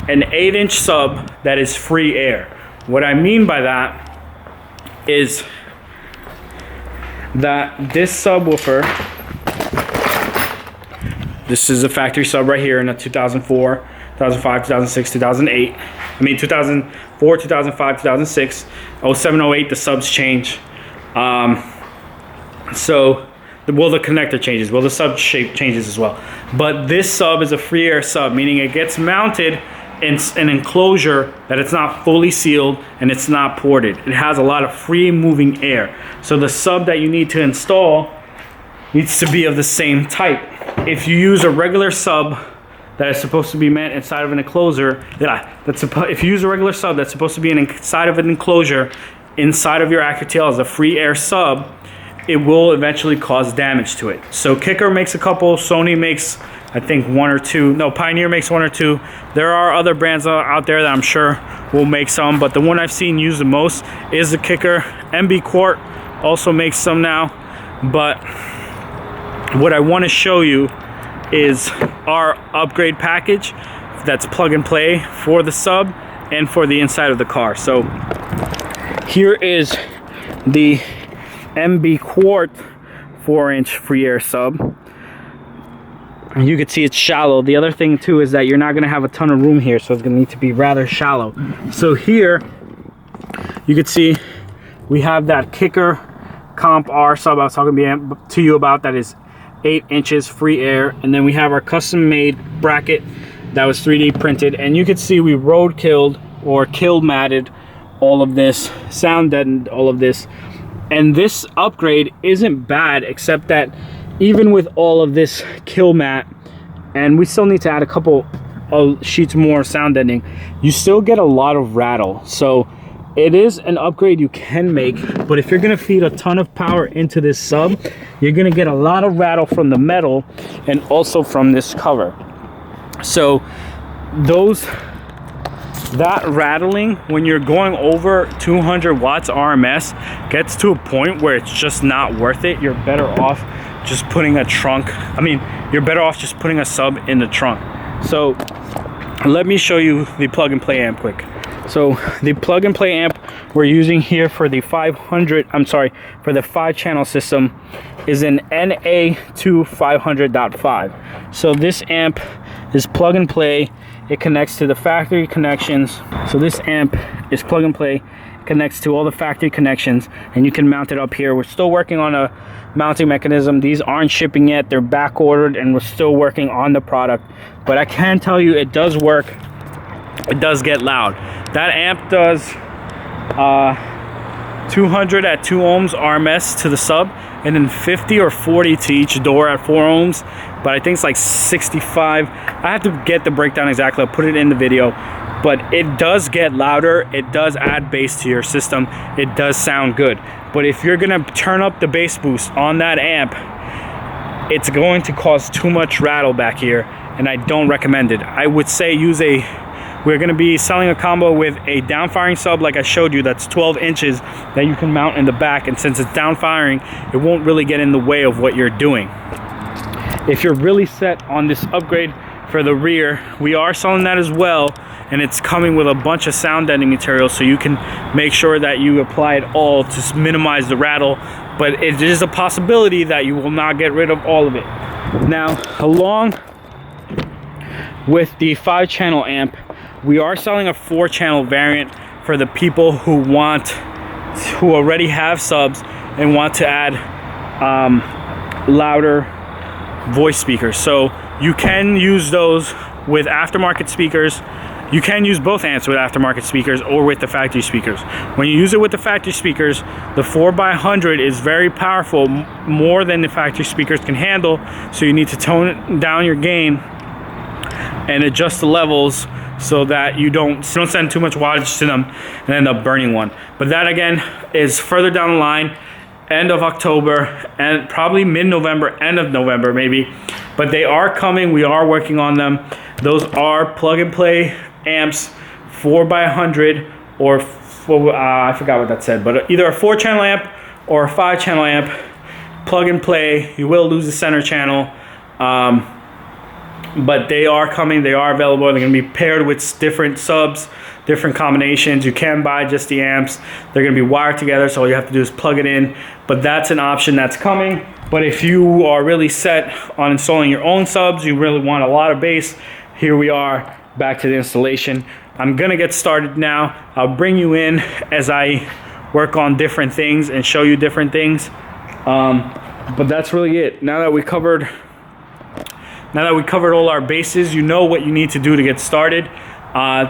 an 8-inch sub that is free air. What I mean by that is that this subwoofer, this is a factory sub right here in a 2004, 2005, 2006, 2008. I mean 2004, 2005, 2006, 07, 08, the subs change. The connector changes. Well, the sub shape changes as well. But this sub is a free air sub, meaning it gets mounted in an enclosure that it's not fully sealed and it's not ported. It has a lot of free moving air. So the sub that you need to install needs to be of the same type. If you use a regular sub that is supposed to be meant inside of an enclosure, if you use a regular sub that's supposed to be inside of an enclosure inside of your Acura TL as a free air sub, it will eventually cause damage to it. So Kicker makes a couple, Sony makes I think 1 or 2, no, Pioneer makes 1 or 2. There are other brands out there that I'm sure will make some, but the one I've seen used the most is the Kicker. MB Quart also makes some now, but what I want to show you is our upgrade package that's plug and play for the sub and for the inside of the car. So here is the MB Quart 4-inch free air sub. You can see it's shallow. The other thing too is that you're not going to have a ton of room here, so it's going to need to be rather shallow. So here you can see we have that Kicker Comp R sub I was talking to you about, that is 8 inches free air, and then we have our custom made bracket that was 3D printed, and you can see we road killed or kill matted all of this, sound deadened all of this. And this upgrade isn't bad, except that even with all of this kill mat, and we still need to add a couple of sheets more sound deadening, you still get a lot of rattle. So it is an upgrade you can make, but if you're gonna feed a ton of power into this sub, you're gonna get a lot of rattle from the metal and also from this cover. So that rattling, when you're going over 200 watts RMS, gets to a point where it's just not worth it. You're better off just putting a trunk, you're better off just putting a sub in the trunk. So let me show you the plug and play amp quick. So the plug and play amp we're using here for the 5-channel system is an NA2 500.5. So this amp is plug and play. It connects to the factory connections. So this amp is plug and play, connects to all the factory connections, and you can mount it up here. We're still working on a mounting mechanism. These aren't shipping yet, they're back ordered, and we're still working on the product. But I can tell you it does work. It does get loud. That amp does 200 at 2 ohms RMS to the sub, and then 50 or 40 to each door at 4 ohms, but I think it's like 65. I have to get the breakdown exactly. I'll put it in the video, but it does get louder. It does add bass to your system. It does sound good. But if you're gonna turn up the bass boost on that amp, it's going to cause too much rattle back here, and I don't recommend it. I would say we're going to be selling a combo with a down-firing sub like I showed you, that's 12 inches that you can mount in the back, and since it's down-firing, it won't really get in the way of what you're doing. If you're really set on this upgrade for the rear, we are selling that as well, and it's coming with a bunch of sound deadening material, so you can make sure that you apply it all to minimize the rattle, but it is a possibility that you will not get rid of all of it. Now, along with the 5-channel amp, we are selling a 4-channel variant for the people who already have subs and want to add louder voice speakers. So you can use those with aftermarket speakers. You can use both amps with aftermarket speakers or with the factory speakers. When you use it with the factory speakers, the 4x100 is very powerful, more than the factory speakers can handle, so you need to tone down your gain and adjust the levels so that you don't send too much wattage to them and end up burning one. But that again is further down the line, end of October and probably mid-November, end of November maybe. But they are coming, we are working on them. Those are plug and play amps, 4x100 or I forgot what that said, but either a 4-channel amp or a 5-channel amp, plug and play. You will lose the center channel. But they are coming, they are available. They're going to be paired with different subs, different combinations. You can buy just the amps. They're going to be wired together, so all you have to do is plug it in. But that's an option that's coming. But if you are really set on installing your own subs, you really want a lot of bass, here we are, back to the installation. I'm going to get started now. I'll bring you in as I work on different things and show you different things. But that's really it. Now that we covered all our bases, you know what you need to do to get started.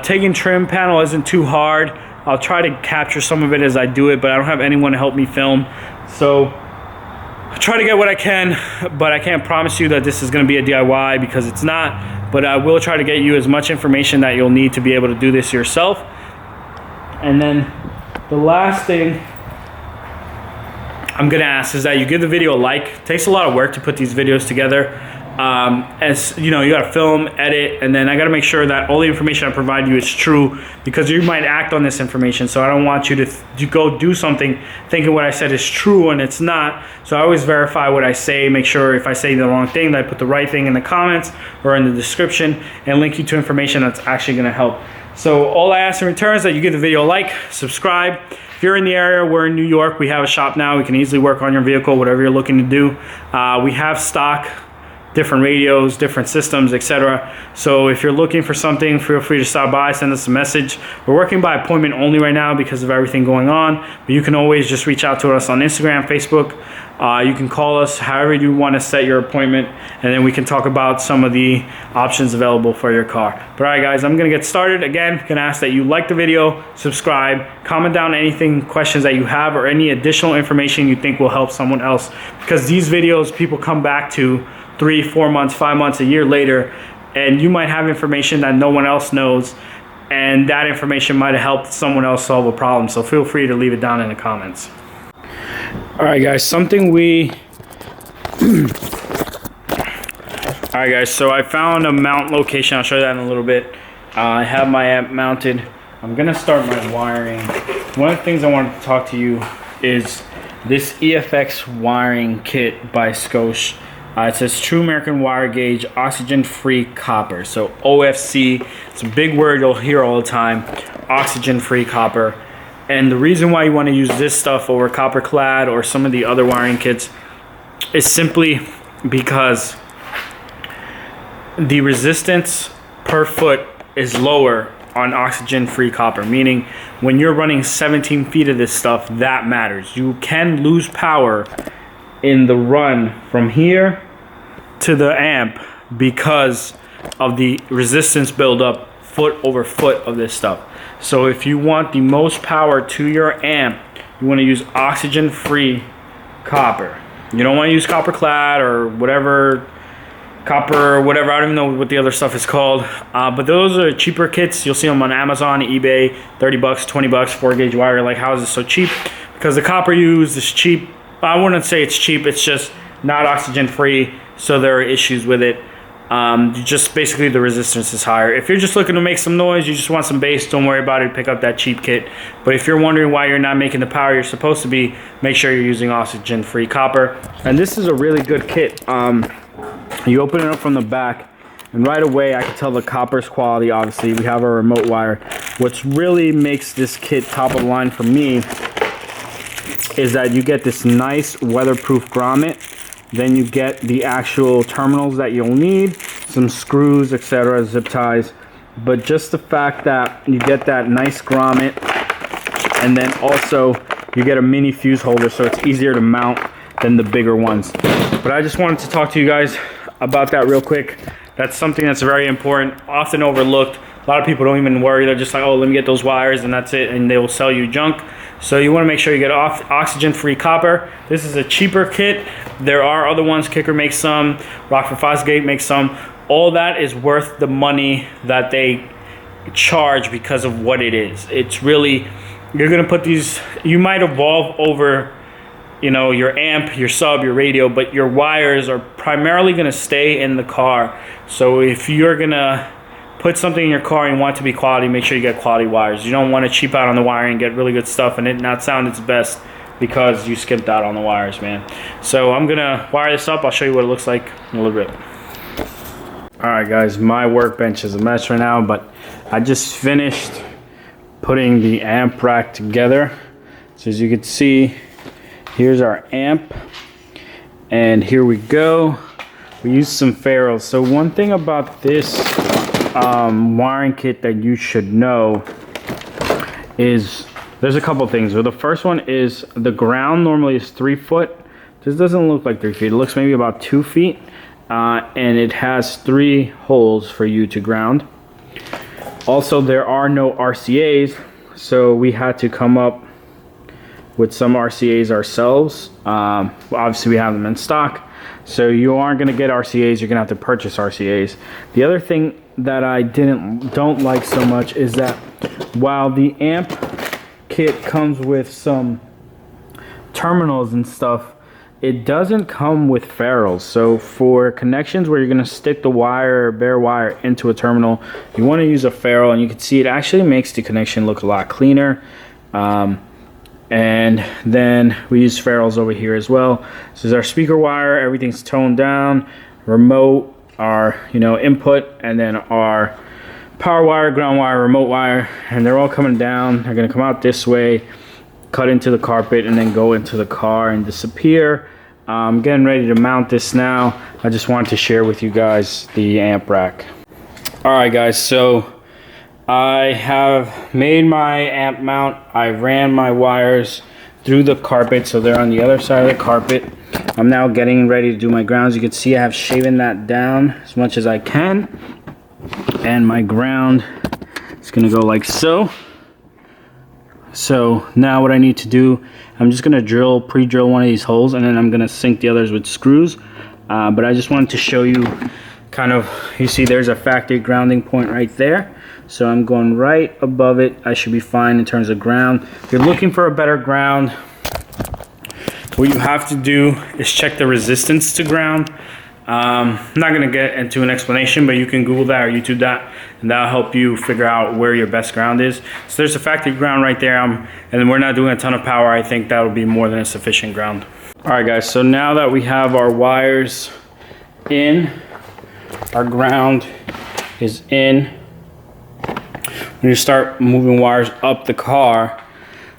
Taking trim panel isn't too hard. I'll try to capture some of it as I do it, but I don't have anyone to help me film. So I try to get what I can, but I can't promise you that this is going to be a DIY because it's not. But I will try to get you as much information that you'll need to be able to do this yourself. And then the last thing I'm going to ask is that you give the video a like. It takes a lot of work to put these videos together. As you know, you gotta film, edit, and then I gotta make sure that all the information I provide you is true, because you might act on this information. So I don't want you to go do something thinking what I said is true and it's not. So I always verify what I say, make sure if I say the wrong thing that I put the right thing in the comments or in the description, and link you to information that's actually gonna help. So all I ask in return is that you give the video a like, subscribe. If you're in the area, we're in New York, we have a shop now. We can easily work on your vehicle, whatever you're looking to do. We have stock, different radios, different systems, etc. So if you're looking for something, feel free to stop by, send us a message. We're working by appointment only right now because of everything going on, but you can always just reach out to us on Instagram, Facebook. You can call us however you want to set your appointment, and then we can talk about some of the options available for your car. But all right guys, I'm gonna get started. Again, gonna ask that you like the video, subscribe, comment down anything, questions that you have, or any additional information you think will help someone else, because these videos people come back to 3, 4 months, 5 months, a year later, and you might have information that no one else knows, and that information might have helped someone else solve a problem. So feel free to leave it down in the comments. All right guys, so I found a mount location. I'll show you that in a little bit. I have my amp mounted. I'm gonna start my wiring. One of the things I wanted to talk to you is this Efx Wiring Kit by Scosche. It says True American Wire Gauge Oxygen-Free Copper. So OFC, it's a big word you'll hear all the time, oxygen-free copper. And the reason why you want to use this stuff over copper clad or some of the other wiring kits is simply because the resistance per foot is lower on oxygen-free copper, meaning when you're running 17 feet of this stuff, that matters. You can lose power in the run from here to the amp because of the resistance buildup foot over foot of this stuff. So if you want the most power to your amp, you want to use oxygen-free copper. You don't want to use copper clad or whatever, copper, whatever, I don't even know what the other stuff is called. But those are cheaper kits. You'll see them on Amazon, eBay, 30 bucks, 20 bucks, 4-gauge wire. Like, how is it so cheap? Because the copper used is cheap. I wouldn't say it's cheap, it's just not oxygen free, so there are issues with it. Just basically the resistance is higher. If you're just looking to make some noise, you just want some bass, don't worry about it, pick up that cheap kit. But if you're wondering why you're not making the power you're supposed to be, make sure you're using oxygen free copper. And this is a really good kit. You open it up from the back, and right away I can tell the copper's quality. Obviously we have our remote wire. What really makes this kit top of the line for me is that you get this nice weatherproof grommet. Then you get the actual terminals that you'll need, some screws, etc., zip ties. But just the fact that you get that nice grommet, and then also you get a mini fuse holder, so it's easier to mount than the bigger ones. But I just wanted to talk to you guys about that real quick. That's something that's very important, often overlooked. A lot of people don't even worry. They're just like, oh, let me get those wires and that's it, and they will sell you junk. So you want to make sure you get oxygen-free copper. This is a cheaper kit. There are other ones. Kicker makes some. Rockford Fosgate makes some. All that is worth the money that they charge because of what it is. It's really, you're going to put these, you might evolve over, you know, your amp, your sub, your radio, but your wires are primarily going to stay in the car. So if you're going to put something in your car and you want it to be quality, make sure you get quality wires. You don't want to cheap out on the wiring and get really good stuff and it not sound its best because you skimped out on the wires, man. So I'm gonna wire this up. I'll show you what it looks like in a little bit. All right, guys, my workbench is a mess right now, but I just finished putting the amp rack together. So as you can see, here's our amp, and here we go. We used some ferrules. So one thing about this wiring kit that you should know is there's a couple things. Well, the first one is the ground normally is 3 foot. This doesn't look like 3 feet. It looks maybe about 2 feet, and it has 3 holes for you to ground. Also, there are no RCAs, so we had to come up with some RCAs ourselves. Obviously, we have them in stock, so you aren't going to get RCAs. You're going to have to purchase RCAs. The other thing that I don't like so much is that while the amp kit comes with some terminals and stuff, it doesn't come with ferrules. So for connections where you're going to stick the wire, bare wire, into a terminal, you want to use a ferrule, and you can see it actually makes the connection look a lot cleaner. And then we use ferrules over here as well. This is our speaker wire. Everything's toned down. Remote, our input, and then our power wire, ground wire, remote wire, and they're all coming down. They're going to come out this way, cut into the carpet, and then go into the car and disappear. I'm getting ready to mount this now. I just wanted to share with you guys the amp rack. Alright guys, so I have made my amp mount. I ran my wires through the carpet, so they're on the other side of the carpet. I'm now getting ready to do my grounds. You can see I have shaven that down as much as I can. And my ground is going to go like so. So now what I need to do, I'm just going to pre-drill one of these holes, and then I'm going to sink the others with screws. But I just wanted to show you kind of, you see there's a factory grounding point right there. So I'm going right above it. I should be fine in terms of ground. If you're looking for a better ground, what you have to do is check the resistance to ground. I'm not going to get into an explanation, but you can Google that or YouTube that, and that'll help you figure out where your best ground is. So there's a factory ground right there, and then we're not doing a ton of power. I think that'll be more than a sufficient ground. All right, guys, so now that we have our wires in, our ground is in, when you start moving wires up the car,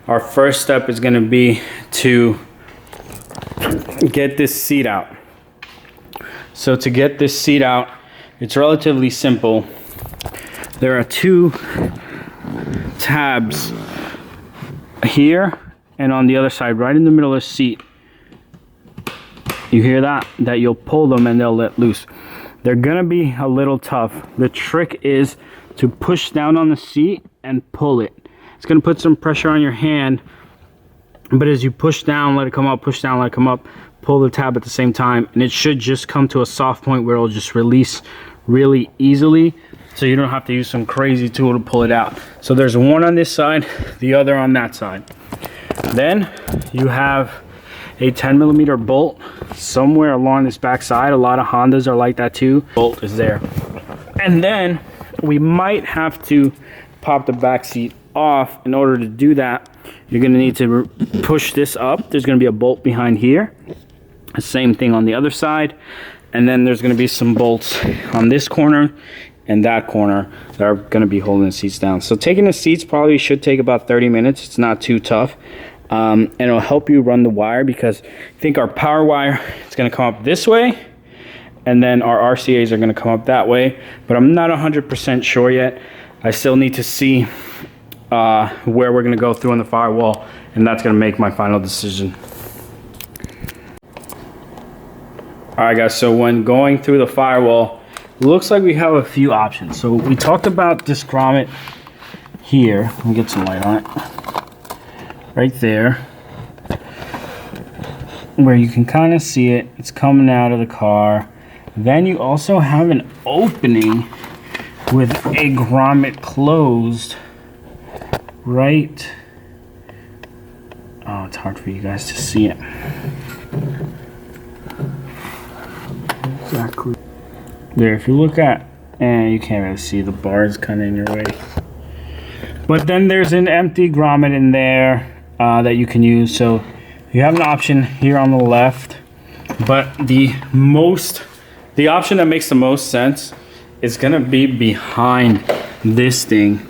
our first step is going to be to get this seat out. So to get this seat out, it's relatively simple. There are 2 tabs here and on the other side, right in the middle of the seat. You hear that? That you'll pull them and they'll let loose. They're gonna be a little tough. The trick is to push down on the seat and pull it. It's gonna put some pressure on your hand, but as you push down, let it come up, push down, let it come up, pull the tab at the same time, and it should just come to a soft point where it'll just release really easily, so you don't have to use some crazy tool to pull it out. So there's one on this side, the other on that side. Then you have a 10mm bolt somewhere along this back side. A lot of Hondas are like that too. Bolt is there. And then we might have to pop the back seat off. In order to do that, you're going to need to push this up. There's going to be a bolt behind here. The same thing on the other side. And then there's going to be some bolts on this corner and that corner that are going to be holding the seats down. So taking the seats probably should take about 30 minutes. It's not too tough. And it'll help you run the wire, because I think our power wire is going to come up this way, and then our RCAs are going to come up that way, but I'm not 100% sure yet. I still need to see where we're going to go through on the firewall, and that's going to make my final decision. Alright guys, so when going through the firewall, it looks like we have a few options. So we talked about this grommet here. Let me get some light on it. Right there, where you can kind of see it. It's coming out of the car. Then you also have an opening with a grommet closed right. Oh, it's hard for you guys to see it. Exactly. There, if you look at, and you can't really see, the bar is kind of in your way. But then there's an empty grommet in there that you can use. So you have an option here on the left, but the option that makes the most sense is gonna be behind this thing,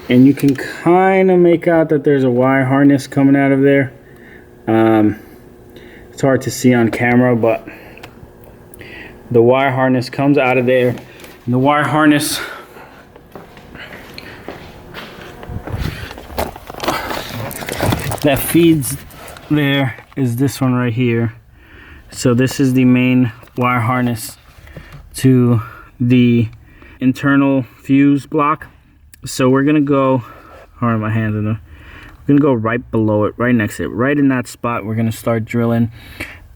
and you can kind of make out that there's a wire harness coming out of there. It's hard to see on camera, but the wire harness comes out of there, and the wire harness that feeds there is this one right here. So this is the main wire harness to the internal fuse block. So we're gonna go, all right, my hands in there. We're gonna go right below it, right next to it, right in that spot. We're gonna start drilling.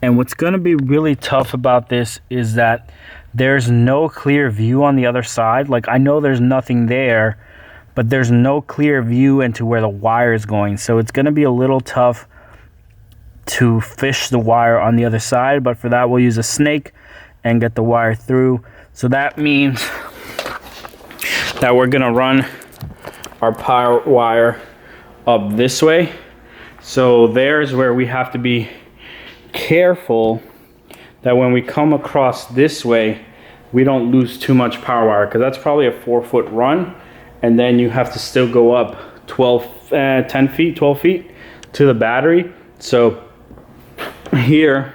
And what's gonna be really tough about this is that there's no clear view on the other side. Like, I know there's nothing there, but there's no clear view into where the wire is going. So it's gonna be a little tough to fish the wire on the other side, but for that we'll use a snake and get the wire through. So that means that we're gonna run our power wire up this way. So there's where we have to be careful that when we come across this way, we don't lose too much power wire, because that's probably a 4-foot run. And then you have to still go up 10 feet, 12 feet to the battery. So here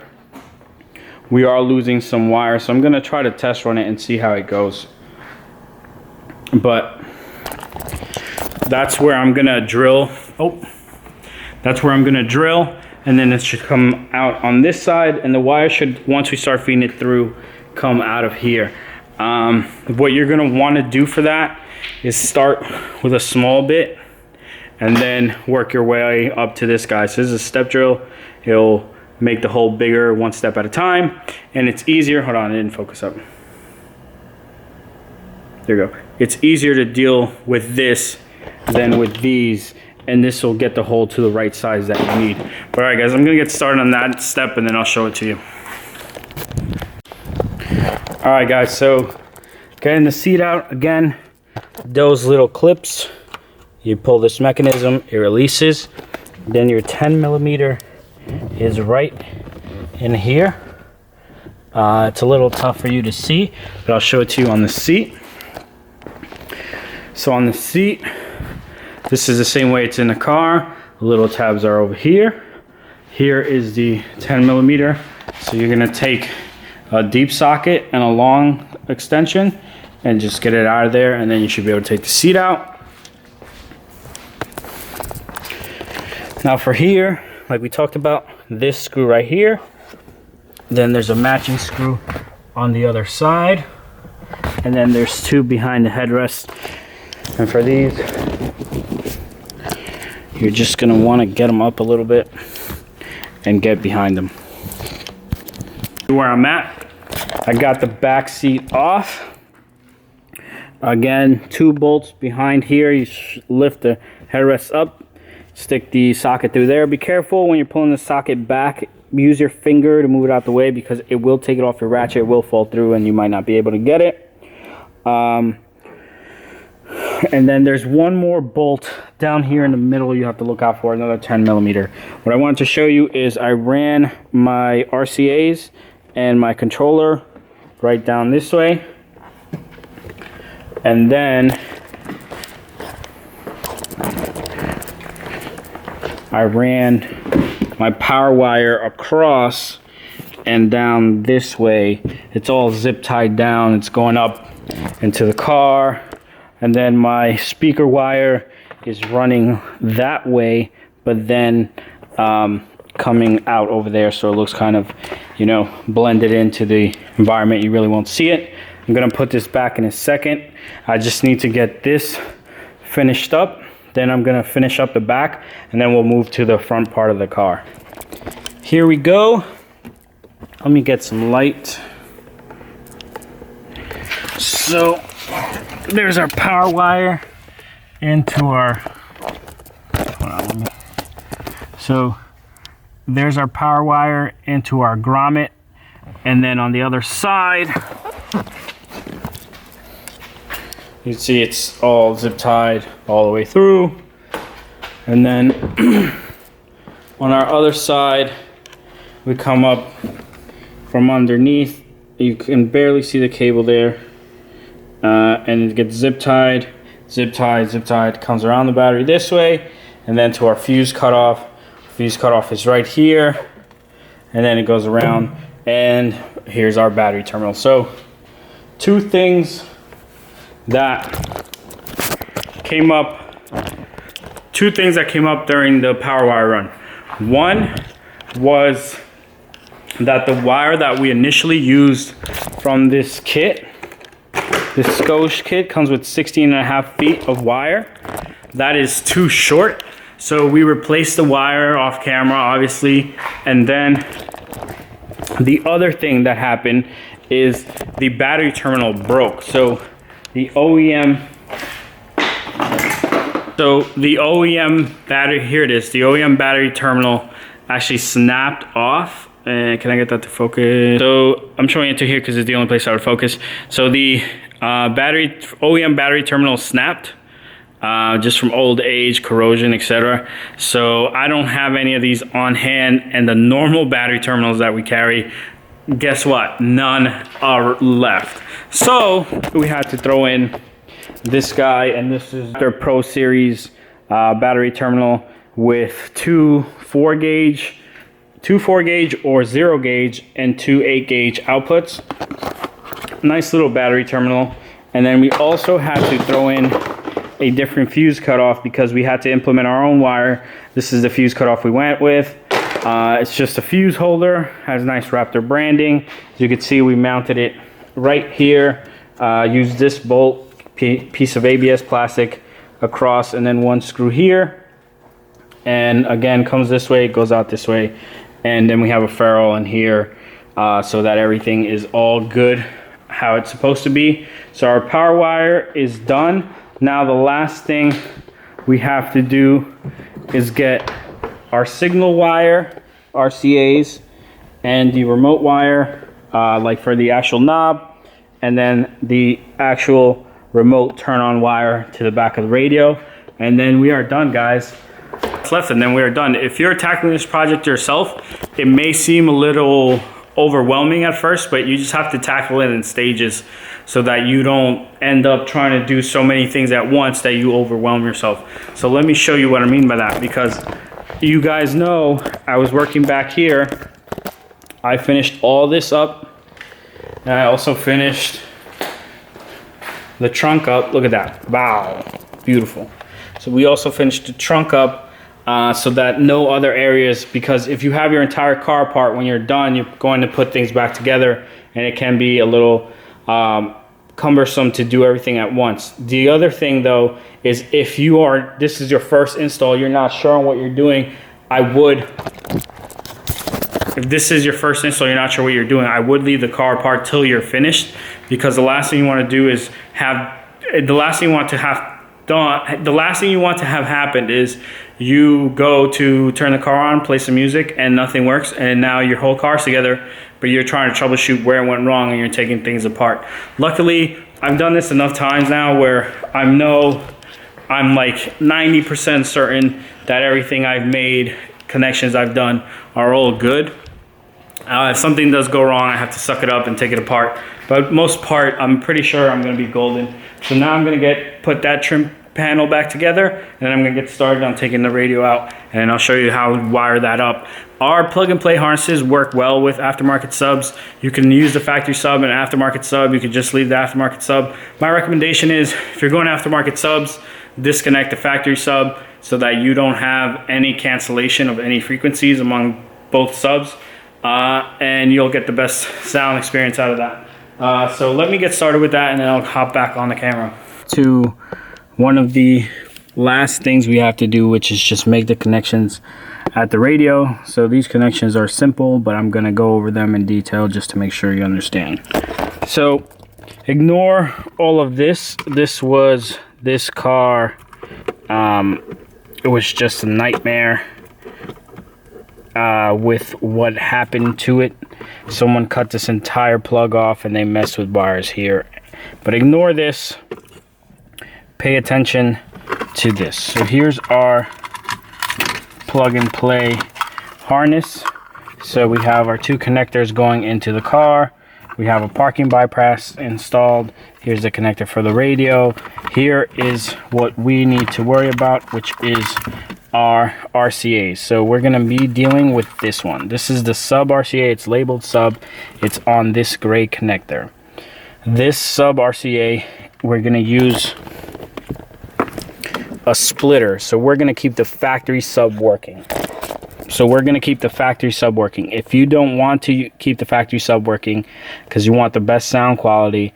we are losing some wire. So I'm gonna try to test run it and see how it goes. But that's where I'm gonna drill. That's where I'm gonna drill. And then it should come out on this side. And the wire should, once we start feeding it through, come out of here. What you're gonna wanna do for that is start with a small bit and then work your way up to this guy. So this is a step drill. It'll make the hole bigger one step at a time, and it's easier. Hold on, it didn't focus up. There you go. It's easier to deal with this than with these, and this will get the hole to the right size that you need. But all right guys, I'm gonna get started on that step and then I'll show it to you. All right guys, so getting the seat out again, those little clips, you pull this mechanism, it releases. Then your 10mm is right in here. It's a little tough for you to see, but I'll show it to you on the seat. So on the seat, this is the same way it's in the car. The little tabs are over here. Here is the 10mm. So you're gonna take a deep socket and a long extension and just get it out of there, and then you should be able to take the seat out. Now for here, like we talked about, this screw right here, then there's a matching screw on the other side, and then there's two behind the headrest. And for these, you're just gonna want to get them up a little bit and get behind them. Where I'm at, I got the back seat off. Again, 2 bolts behind here. You lift the headrest up, stick the socket through there. Be careful when you're pulling the socket back. Use your finger to move it out the way because it will take it off your ratchet. It will fall through and you might not be able to get it. And then there's one more bolt down here in the middle you have to look out for, another 10 millimeter. What I wanted to show you is I ran my RCAs and my controller right down this way. And then I ran my power wire across and down this way. It's all zip tied down. It's going up into the car. And then my speaker wire is running that way, but then coming out over there, so it looks kind of, you know, blended into the environment. You really won't see it. I'm gonna put this back in a second. I just need to get this finished up. Then I'm gonna finish up the back, and then we'll move to the front part of the car. Here we go. Let me get some light. So there's our power wire into our, so there's our power wire into our grommet, and then on the other side you can see it's all zip tied all the way through. And then on our other side we come up from underneath. You can barely see the cable there. And it gets zip tied, zip tied, zip tied, comes around the battery this way, and then to our fuse cutoff. Fuse cutoff is right here, and then it goes around, and here's our battery terminal. So two things that came up during the power wire run. One was that the wire that we initially used from this kit, this Skosh kit, comes with 16.5 feet of wire. That is too short. So we replaced the wire off camera, obviously. And then the other thing that happened is the battery terminal broke. So the OEM battery, here it is. The OEM battery terminal actually snapped off. Can I get that to focus? So I'm showing it to here because it's the only place I would focus. So the OEM battery terminal snapped just from old age, corrosion, etc. So I don't have any of these on hand, and the normal battery terminals that we carry, guess what? None are left. So we had to throw in this guy, and this is their Pro Series battery terminal with two 4 gauge or 0 gauge and two 8 gauge outputs. Nice little battery terminal. And then we also had to throw in a different fuse cutoff because we had to implement our own wire. This is the fuse cutoff we went with. It's just a fuse holder, has nice Raptor branding. As you can see, we mounted it right here. Used this bolt, piece of ABS plastic across, and then one screw here. And again, comes this way, goes out this way. And then we have a ferrule in here so that everything is all good how it's supposed to be. So our power wire is done. Now the last thing we have to do is get our signal wire, RCAs, and the remote wire, like for the actual knob, and then the actual remote turn on wire to the back of the radio. And then we are done, guys. What's left, and then we are done. If you're tackling this project yourself, it may seem a little overwhelming at first, but you just have to tackle it in stages so that you don't end up trying to do so many things at once that you overwhelm yourself. So let me show you what I mean by that, because you guys know I was working back here. I finished all this up, and I also finished the trunk up. Look at that. Wow, beautiful. So we also finished the trunk up so that no other areas, because if you have your entire car apart, when you're done, you're going to put things back together, and it can be a little cumbersome to do everything at once. The other thing though is if this is your first install, you're not sure on what you're doing, if this is your first install, you're not sure what you're doing, I would leave the car apart till you're finished, because the last thing you want to do is the last thing you want to have happened is you go to turn the car on, play some music, and nothing works, and now your whole car's together, but you're trying to troubleshoot where it went wrong and you're taking things apart. Luckily, I've done this enough times now where I'm like 90% certain that everything I've made, connections I've done, are all good. If something does go wrong, I have to suck it up and take it apart. But most part, I'm pretty sure I'm going to be golden. So now I'm going to put that trim panel back together, and then I'm going to get started on taking the radio out, and I'll show you how to wire that up. Our plug and play harnesses work well with aftermarket subs. You can use the factory sub and aftermarket sub. You can just leave the aftermarket sub. My recommendation is, if you're going aftermarket subs, disconnect the factory sub so that you don't have any cancellation of any frequencies among both subs, and you'll get the best sound experience out of that. So let me get started with that, and then I'll hop back on the camera. To one of the last things we have to do, which is just make the connections at the radio. So these connections are simple, but I'm gonna go over them in detail just to make sure you understand. So ignore all of this. This car, it was just a nightmare with what happened to it. Someone cut this entire plug off and they messed with wires here. But ignore this. Pay attention to this. So here's our plug and play harness. So we have our two connectors going into the car. We have a parking bypass installed. Here's the connector for the radio. Here is what we need to worry about, which is our RCAs. So we're going to be dealing with this one. This is the sub RCA. It's labeled sub. It's on this gray connector. This sub RCA, we're going to use a splitter. So we're going to keep the factory sub working. If you don't want to keep the factory sub working because you want the best sound quality,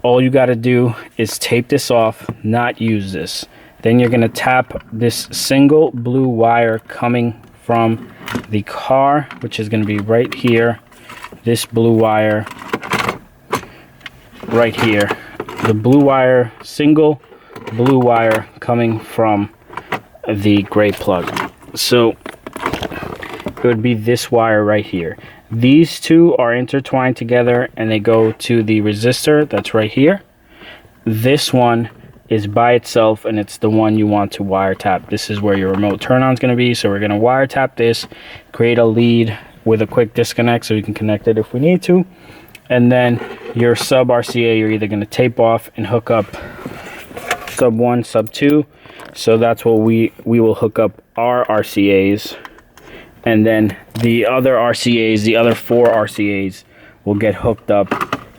all you got to do is tape this off, not use this. Then you're going to tap this single blue wire coming from the car, which is going to be right here. This blue wire right here. The blue wire, single blue wire coming from the gray plug. So it would be this wire right here. These two are intertwined together and they go to the resistor that's right here. This one is by itself and it's the one you want to wiretap. This is where your remote turn on is going to be. So we're going to wiretap this, create a lead with a quick disconnect so we can connect it if we need to. And then your sub RCA, you're either going to tape off and hook up sub 1, sub 2. So that's what we will hook up our RCAs. And then the other RCAs, the other 4 RCAs will get hooked up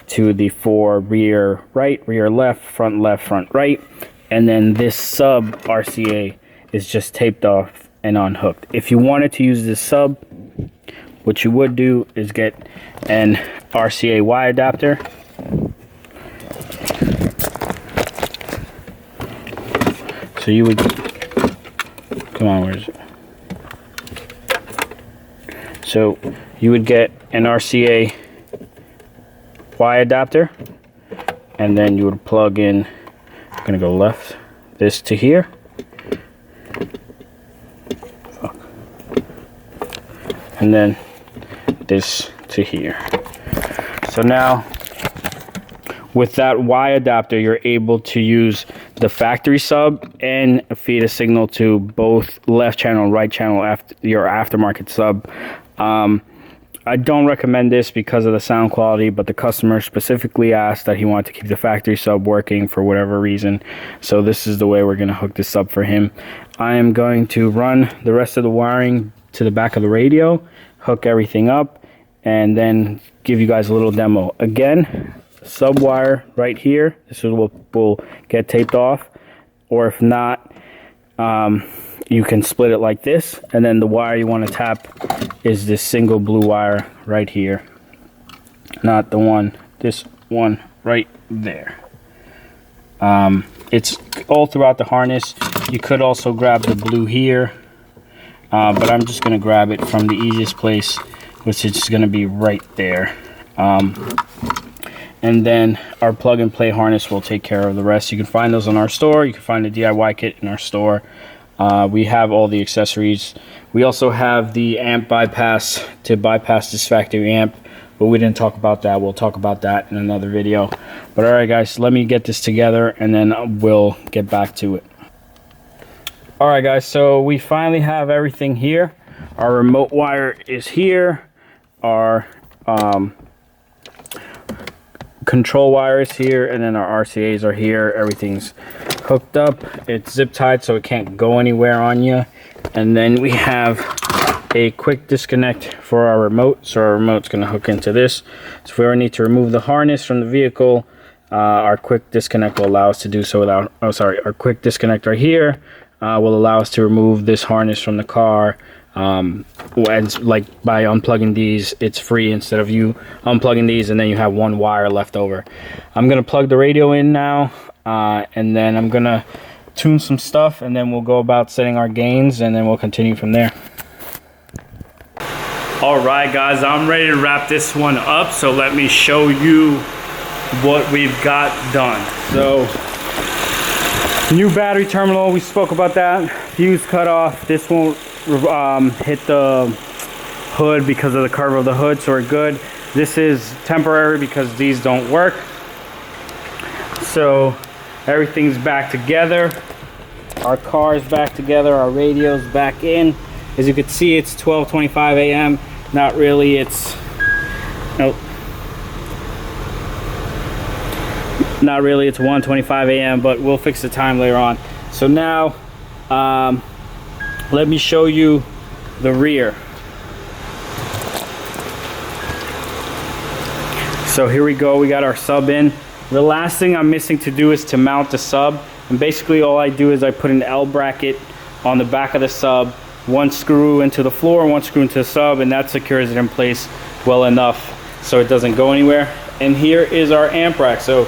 to the 4 rear right, rear left, front, front right. And then this sub RCA is just taped off and unhooked. If you wanted to use this sub, what you would do is get an RCA Y adapter. So you would, come on, where is it? So you would get an RCA Y adapter, and then you would plug in, I'm gonna go left, this to here. And then this to here. So now with that Y adapter, you're able to use the factory sub and feed a signal to both left channel and right channel after your aftermarket sub. I don't recommend this because of the sound quality, but the customer specifically asked that he wanted to keep the factory sub working for whatever reason. So this is the way we're going to hook this up for him. I am going to run the rest of the wiring to the back of the radio, hook everything up, and then give you guys a little demo. Again, sub wire right here. This is what will get taped off, or if not, you can split it like this, and then the wire you want to tap is this single blue wire right here, not the one, this one right there. It's all throughout the harness. You could also grab the blue here, but I'm just going to grab it from the easiest place, which is going to be right there. And then our plug and play harness will take care of the rest. You can find those in our store. You can find the DIY kit in our store. We have all the accessories. We also have the amp bypass to bypass this factory amp, but we didn't talk about that. We'll talk about that in another video. But all right, guys, let me get this together and then we'll get back to it. All right, guys, so we finally have everything here. Our remote wire is here. Our control wire is here, and then our RCAs are here. Everything's hooked up. It's zip tied so it can't go anywhere on you. And then we have a quick disconnect for our remote. So our remote's going to hook into this. So if we ever need to remove the harness from the vehicle, our quick disconnect will allow us to do so without, our quick disconnect right here will allow us to remove this harness from the car. Like by unplugging these, it's free instead of you unplugging these and then you have one wire left over. I'm gonna plug the radio in now, and then I'm gonna tune some stuff, and then we'll go about setting our gains, and then we'll continue from there. All right, guys, I'm ready to wrap this one up, so let me show you what we've got done. So, new battery terminal, we spoke about that. Fuse cut off. This won't hit the hood because of the curve of the hood, so we're good. This is temporary because these don't work. So everything's back together. Our car is back together. Our radio's back in. As you can see, it's 12:25 a.m. Not really. It's not really. It's 1:25 a.m. But we'll fix the time later on. So now, let me show you the rear. So here we go, we got our sub in. The last thing I'm missing to do is to mount the sub. And basically all I do is I put an L bracket on the back of the sub, one screw into the floor, one screw into the sub, and that secures it in place well enough so it doesn't go anywhere. And here is our amp rack. So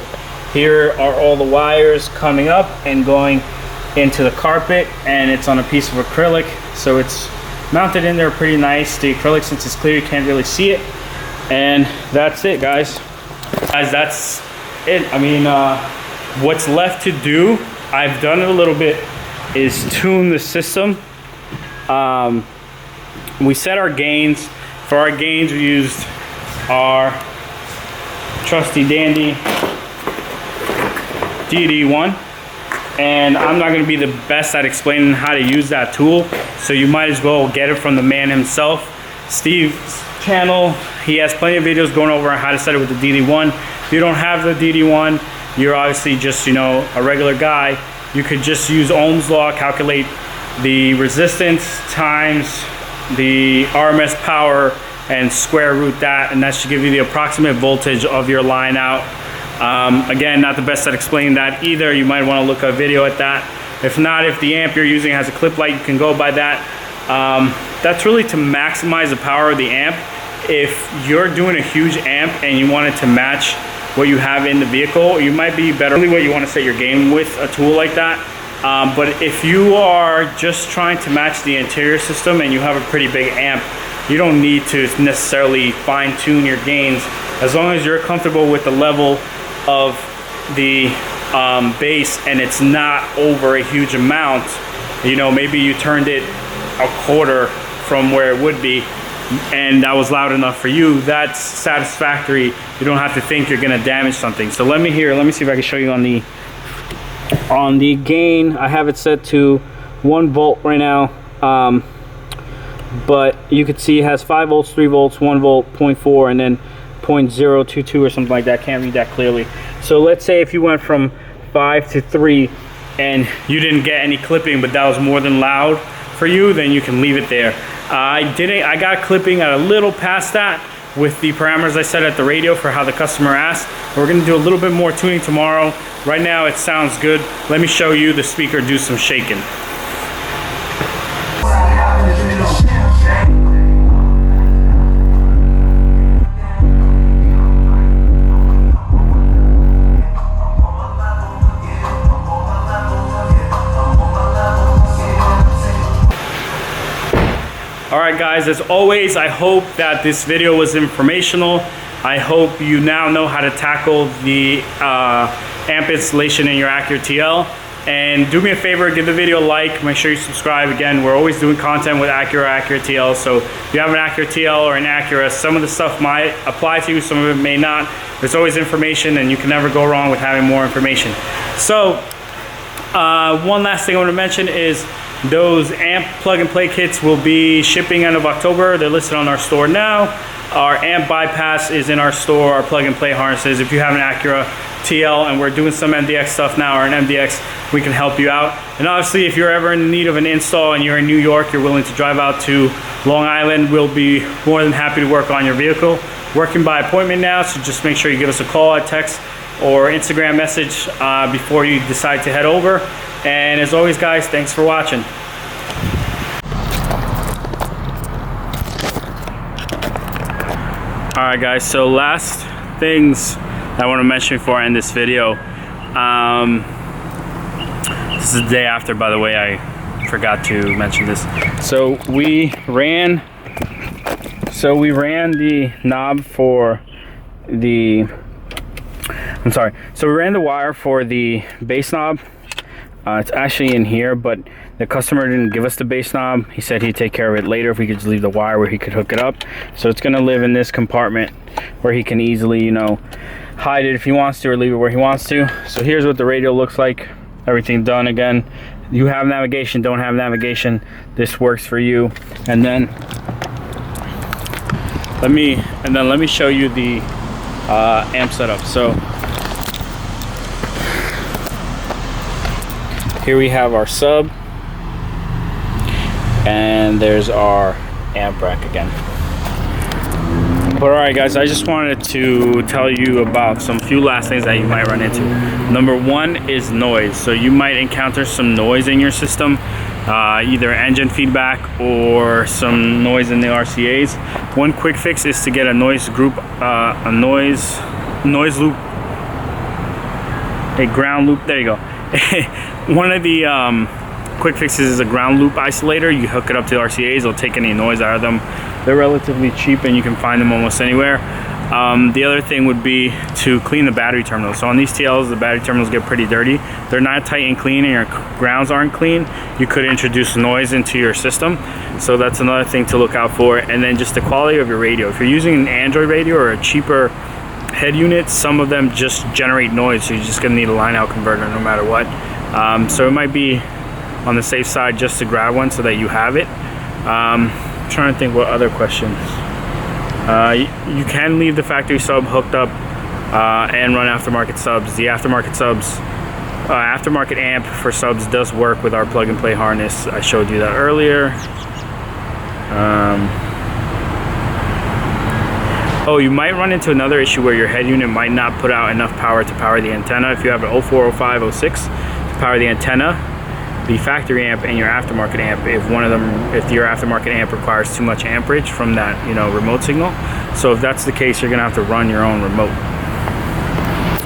here are all the wires coming up and going into the carpet, and it's on a piece of acrylic, so it's mounted in there pretty nice. The acrylic, since it's clear, you can't really see it. And that's it, guys. That's it. I mean, what's left to do, I've done it a little bit, is tune the system. We set our gains. For our gains, we used our trusty dandy DD1. And I'm not going to be the best at explaining how to use that tool, so you might as well get it from the man himself. Steve's channel, he has plenty of videos going over how to set it with the DD1. If you don't have the DD1, you're obviously just, you know, a regular guy. You could just use Ohm's law, calculate the resistance times the RMS power and square root that, and that should give you the approximate voltage of your line out. Again, not the best at explaining that either. You might want to look a video at that. If not, if the amp you're using has a clip light, you can go by that. That's really to maximize the power of the amp. If you're doing a huge amp and you want it to match what you have in the vehicle, you might be better really what you want to set your gain with a tool like that. But if you are just trying to match the interior system and you have a pretty big amp, you don't need to necessarily fine tune your gains. As long as you're comfortable with the level of the bass and it's not over a huge amount, you know, maybe you turned it a quarter from where it would be and that was loud enough for you, that's satisfactory. You don't have to think you're gonna damage something. So let me see if I can show you on the gain. I have it set to 1 volt right now, but you can see it has 5 volts, 3 volts, 1 volt, 0.4, and then 0.022 or something like that. Can't read that clearly. So let's say if you went from 5 to 3 and you didn't get any clipping, but that was more than loud for you, then you can leave it there. I got clipping at a little past that with the parameters I set at the radio for how the customer asked. We're gonna do a little bit more tuning tomorrow. Right now it sounds good. Let me show you the speaker do some shaking. guys, as always, I hope that this video was informational. I hope you now know how to tackle the amp installation in your Acura TL. And do me a favor, give the video a like, make sure you subscribe. Again, we're always doing content with Acura TL, so if you have an Acura TL or an Acura, some of the stuff might apply to you, some of it may not. There's always information, and you can never go wrong with having more information. So, one last thing I want to mention is those amp plug-and-play kits will be shipping end of October. They're listed on our store now. Our amp bypass is in our store, our plug-and-play harnesses. If you have an Acura TL and we're doing some MDX stuff now, or an MDX, we can help you out. And obviously, if you're ever in need of an install and you're in New York, you're willing to drive out to Long Island, we'll be more than happy to work on your vehicle. Working by appointment now, so just make sure you give us a call, a text, or Instagram message before you decide to head over. And as always, guys, thanks for watching. Alright guys, so last things I want to mention before I end this video. This is the day after, by the way, I forgot to mention this. So we ran the knob for the, so we ran the wire for the base knob. It's actually in here, but the customer didn't give us the base knob. He said he'd take care of it later if we could just leave the wire where he could hook it up. So it's gonna live in this compartment where he can easily, you know, hide it if he wants to, or leave it where he wants to. So here's what the radio looks like. Everything done. Again, you have navigation, don't have navigation, this works for you. And then let me show you the amp setup. So here we have our sub, and there's our amp rack again. But alright guys, I just wanted to tell you about some few last things that you might run into. Number one is noise. So you might encounter some noise in your system, either engine feedback or some noise in the RCAs. One quick fix is to get a noise group, a noise loop, a ground loop. There you go. One of the quick fixes is a ground loop isolator. You hook it up to the RCAs, it'll take any noise out of them. They're relatively cheap and you can find them almost anywhere. The other thing would be to clean the battery terminals. So on these TLs, the battery terminals get pretty dirty. They're not tight and clean and your grounds aren't clean. You could introduce noise into your system. So that's another thing to look out for. And then just the quality of your radio. If you're using an Android radio or a cheaper head unit, some of them just generate noise. So you're just gonna need a line out converter no matter what. So it might be on the safe side just to grab one so that you have it. I'm trying to think what other questions. You can leave the factory sub hooked up and run aftermarket subs. The aftermarket subs, aftermarket amp for subs does work with our plug and play harness. I showed you that earlier. Oh, you might run into another issue where your head unit might not put out enough power to power the antenna. If you have an 04, 05, 06 to power the antenna, the factory amp and your aftermarket amp, if your aftermarket amp requires too much amperage from that, you know, remote signal. So if that's the case, you're gonna have to run your own remote.